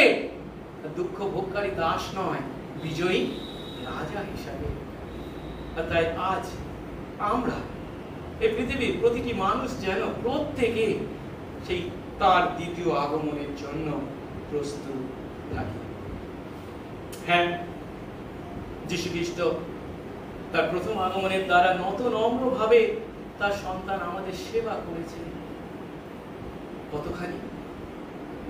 দুঃখ ভোগকারী দাস নয়, বিজয়ী রাজা হিসাবে। তাই আজ আমরা এই পৃথিবীর প্রতিটি মানুষ যেন প্রত্যেকে সেই তার দ্বিতীয় আগমনের জন্য প্রস্তুত থাকি। হ্যাঁ, যীশু খ্রিস্ট তার প্রথম আগমনের দ্বারা নত নম্র ভাবে তার সন্তান আমাদের সেবা করেছে। কতখানি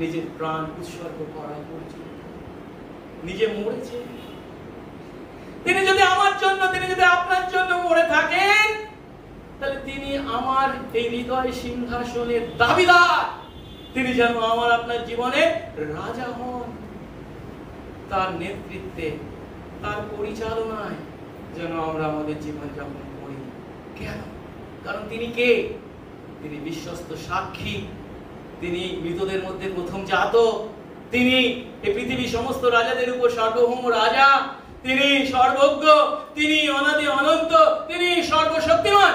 নিজের প্রাণ উৎসর্গ করা পর্যন্ত নিজে মরেছে। তিনি যদি আমার জন্য, তিনি যদি আপনার জন্য মরে থাকেন, তাহলে তিনি আমার এই হৃদয় সিংহাসনের দাবিদার। তিনি যেন আমার আপনার জীবনে রাজা হন। তার নেতৃত্বে, তার পরিচালনায় যেন আমরা আমাদের জীবন যাপন করি। কেন? কারণ তিনি কে? তিনি বিশ্বস্ত সাক্ষী, তিনি মৃতদের মধ্যে প্রথম জাত, তিনি এই পৃথিবীর সমস্ত রাজাদের উপর সার্বভৌম রাজা, তিনি সর্বজ্ঞ, তিনি অনাদি অনন্ত, তিনি সর্বশক্তিমান।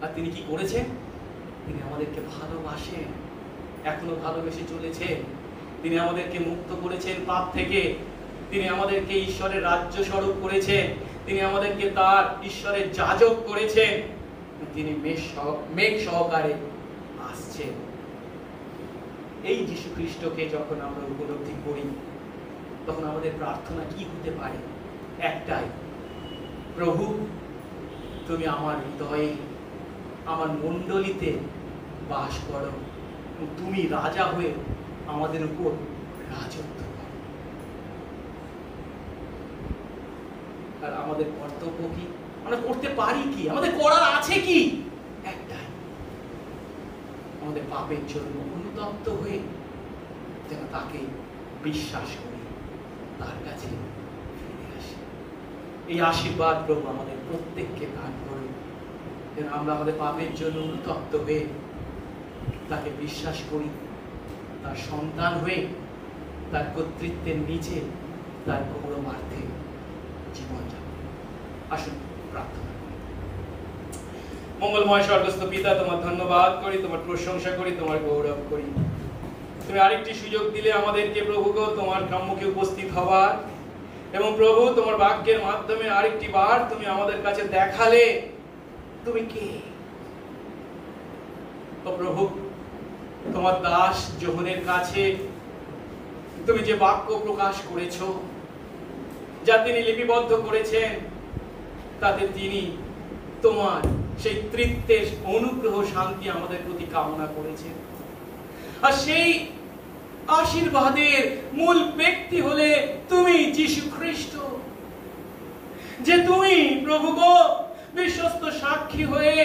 আর তিনি কি করেছেন? তিনি আমাদেরকে ভালোবাসেন, এখনো ভালোবেসে চলেছেন। তিনি আমাদেরকে মুক্ত করেছেন পাপ থেকে, তিনি আমাদেরকে ঈশ্বরের রাজ্য স্বরূপ করেছেন, তিনি আমাদেরকে তার ঈশ্বরের যাজক করেছেন, তিনি মেঘ সহকারে আসছেন। এই যীশু খ্রিস্টকে যখন আমরা উপলব্ধি করি তখন আমাদের প্রার্থনা কি হতে পারে? একটাই, প্রভু তুমি আমার হৃদয়ে, আমার মণ্ডলীতে বাস করো, তুমি রাজা হয়ে আমাদের উপর রাজত্ব করো। আর আমাদের কর্তব্য কি? আমরা করতে পারি কি? আমাদের করার আছে কি? একটাই, আমাদের পাপের জন্য অনুতপ্ত হয়ে যেন তাকে বিশ্বাস করি, তার কাছে ফিরে আসি। এই আশীর্বাদ প্রভু আমাদের প্রত্যেককে দান করুন, যেন আমরা আমাদের পাপের জন্য অনুতপ্ত হয়ে তাকে বিশ্বাস করি, তার সন্তান হয়ে তার কর্তৃত্বের নিচে তার গৌরবার্থে জীবনযাপন। আসুন প্রার্থনা করি। মঙ্গলময় স্বর্গস্থ পিতা, তোমার ধন্যবাদ করি, তোমার প্রশংসা করি, তোমার গৌরব করি। তুমি আরেকটি সুযোগ দিলে আমাদেরকে প্রভু গো তোমার সম্মুখে উপস্থিত হবার, এবং প্রভু তোমার বাক্যের মাধ্যমে আরেকটি বার তুমি আমাদের কাছে দেখালে তুমি কে। ও প্রভু, তোমার দাস যোহনের কাছে তুমি যে বাক্য প্রকাশ করেছো, যা তিনি লিপিবদ্ধ করেছেন, তাতে তিনি তোমার সেই তৃত্বের অনুগ্রহ শান্তি আমাদের প্রতি কামনা করেছেন। আর সেই আশীর্বাদের মূল ব্যক্তি হলে তুমি যীশু খ্রিস্ট, যে তুমি প্রভু গো বিশ্বস্ত সাক্ষী হয়ে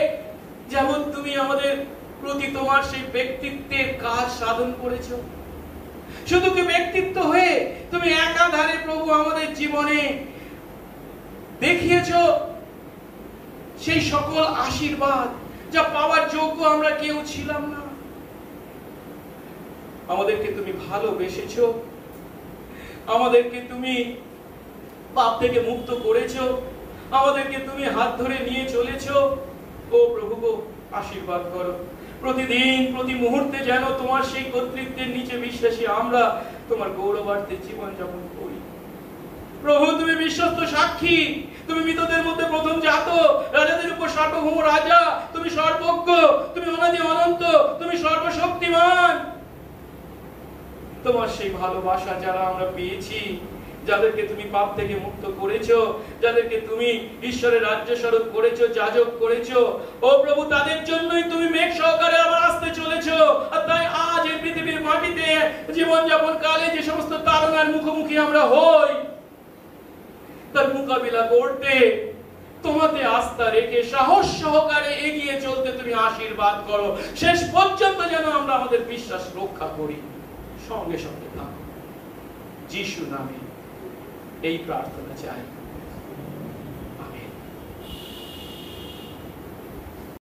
যেমন তুমি আমাদের প্রতি তোমার সেই ব্যক্তিত্বের কাজ সাধন করেছো, শুধু কি ব্যক্তিত্ব হয়ে তুমি একাধারে প্রভু আমাদের জীবনে দেখিয়েছো সেই সকল আশীর্বাদ যা পাওয়ার যোগ্য আমরা কেউ ছিলাম না। আমাদেরকে তুমি ভালোবেসেছো, আমাদেরকে তুমি পাপ থেকে মুক্ত করেছো, আমাদেরকে তুমি হাত ধরে নিয়ে চলেছো। ও প্রভু গো, আশীর্বাদ করো প্রতিদিন প্রতি মুহূর্তে যেন তোমার সেই কর্তৃত্বের নিচে বিশ্বাসী আমরা তোমার গৌরবার্থে জীবন যাপন করি। প্রভু তুমি বিশ্বস্ত সাক্ষী, তুমি মৃতদের মধ্যে প্রথম জাত, রাজাদের উপর সার্বভৌম রাজা, তুমি সর্বজ্ঞ, তুমি অনাদি অনন্ত, তুমি সর্বশক্তিমান। তোমার সেই ভালোবাসা যারা আমরা পেয়েছি, যাদেরকে তুমি পাপ থেকে মুক্ত করেছো, যাদেরকে তুমি ঈশ্বরের রাজ্য স্বরূপ করেছো, যাজক করেছো, ও প্রভু তাদের জন্যই তুমি মেঘ সহকারে আবার আসতে চলেছো। আর তাই আজ এই পৃথিবীর মাটিতে জীবনযাপন কালে যে সমস্ত তাড়নার মুখোমুখি আমরা হই, তার মোকাবিলা করতে তোমাতে আস্থা রেখে সাহস সহকারে এগিয়ে চলতে তুমি আশীর্বাদ করো। শেষ পর্যন্ত যেন আমরা আমাদের বিশ্বাস রক্ষা করি। সঙ্গে সঙ্গে থাকো, যিশু নামে এই প্রার্থনা চাই।